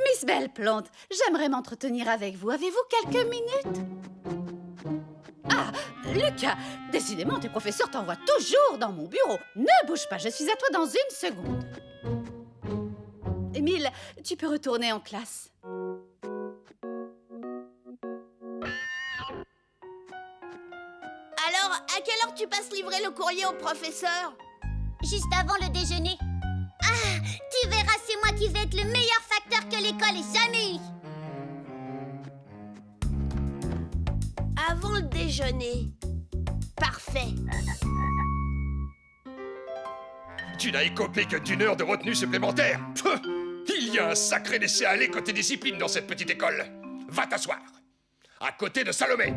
Miss Belle Plante, j'aimerais m'entretenir avec vous. Avez-vous quelques minutes? Ah, Lucas, décidément, tes professeurs t'envoient toujours dans mon bureau. Ne bouge pas, je suis à toi dans une seconde. Émile, tu peux retourner en classe. Alors, à quelle heure tu passes livrer le courrier au professeur? Juste avant le déjeuner. Ah, tu verras, c'est moi qui vais être le meilleur facteur que l'école ait jamais eu. Avant le déjeuner. Parfait. Tu n'as écopé que d'une heure de retenue supplémentaire. Il y a un sacré laisser-aller côté discipline dans cette petite école. Va t'asseoir. À côté de Salomé.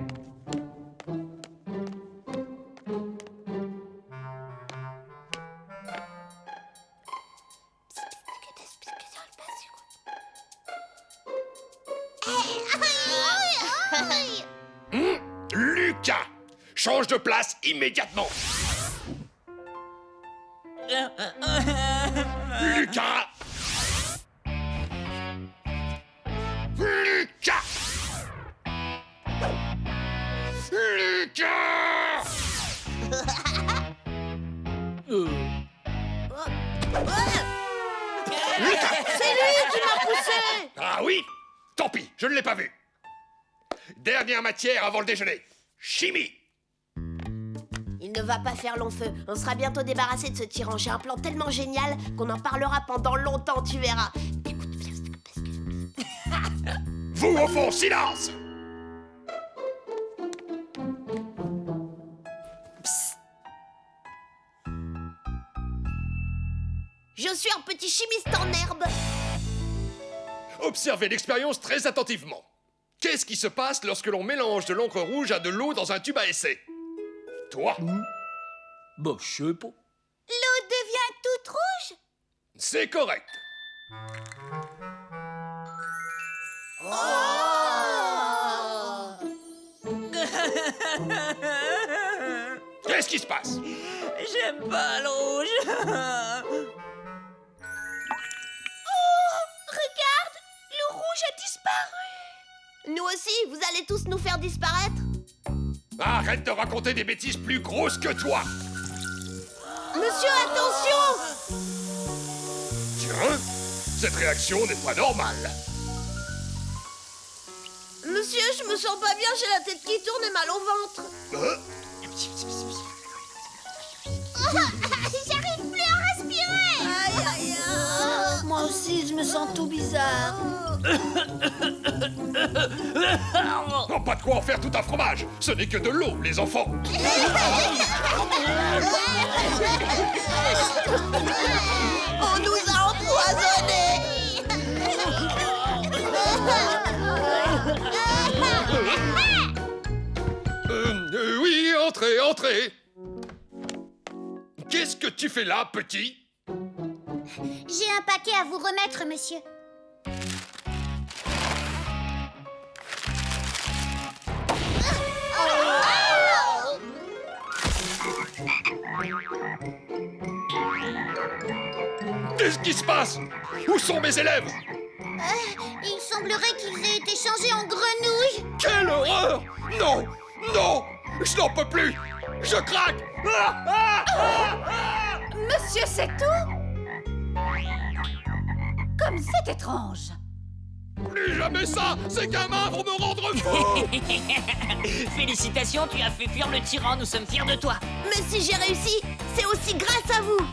Lucas, change de place immédiatement. Lucas! Lucas! Lucas! C'est lui qui m'a poussé! Ah oui? Tant pis, je ne l'ai pas vu. Dernière matière avant le déjeuner. Chimie. Il ne va pas faire long feu. On sera bientôt débarrassé de ce tyran. J'ai un plan tellement génial qu'on en parlera pendant longtemps, tu verras. Écoute, viens, Vous au fond, silence! Psst. Je suis un petit chimiste en herbe. Observez l'expérience très attentivement. Qu'est-ce qui se passe lorsque l'on mélange de l'encre rouge à de l'eau dans un tube à essai? Toi? Bah, je sais pas. L'eau devient toute rouge? C'est correct. Qu'est-ce qui se passe? J'aime pas le rouge. Regarde, le rouge a disparu. Nous aussi, vous allez tous nous faire disparaître? Arrête de raconter des bêtises plus grosses que toi. Monsieur, attention! Tiens, cette réaction n'est pas normale. Monsieur, je me sens pas bien, j'ai la tête qui tourne et mal au ventre. J'arrive plus à respirer. Aïe, aïe, aïe. Moi aussi, je me sens tout bizarre. Oh, pas de quoi en faire tout un fromage. Ce n'est que de l'eau, les enfants. On nous a empoisonnés. Oui, entrez, entrez. Qu'est-ce que tu fais là, petit? J'ai un paquet à vous remettre, monsieur. Qu'est-ce qui se passe? Où sont mes élèves? Il semblerait qu'ils aient été changés en grenouilles. Quelle horreur! Non! Non! Je n'en peux plus! Je craque! Monsieur, c'est tout? Comme c'est étrange. Plus jamais ça! Ces gamins vont me rendre fou! Félicitations, tu as fait fuir le tyran, nous sommes fiers de toi. Mais si j'ai réussi, c'est aussi grâce à vous.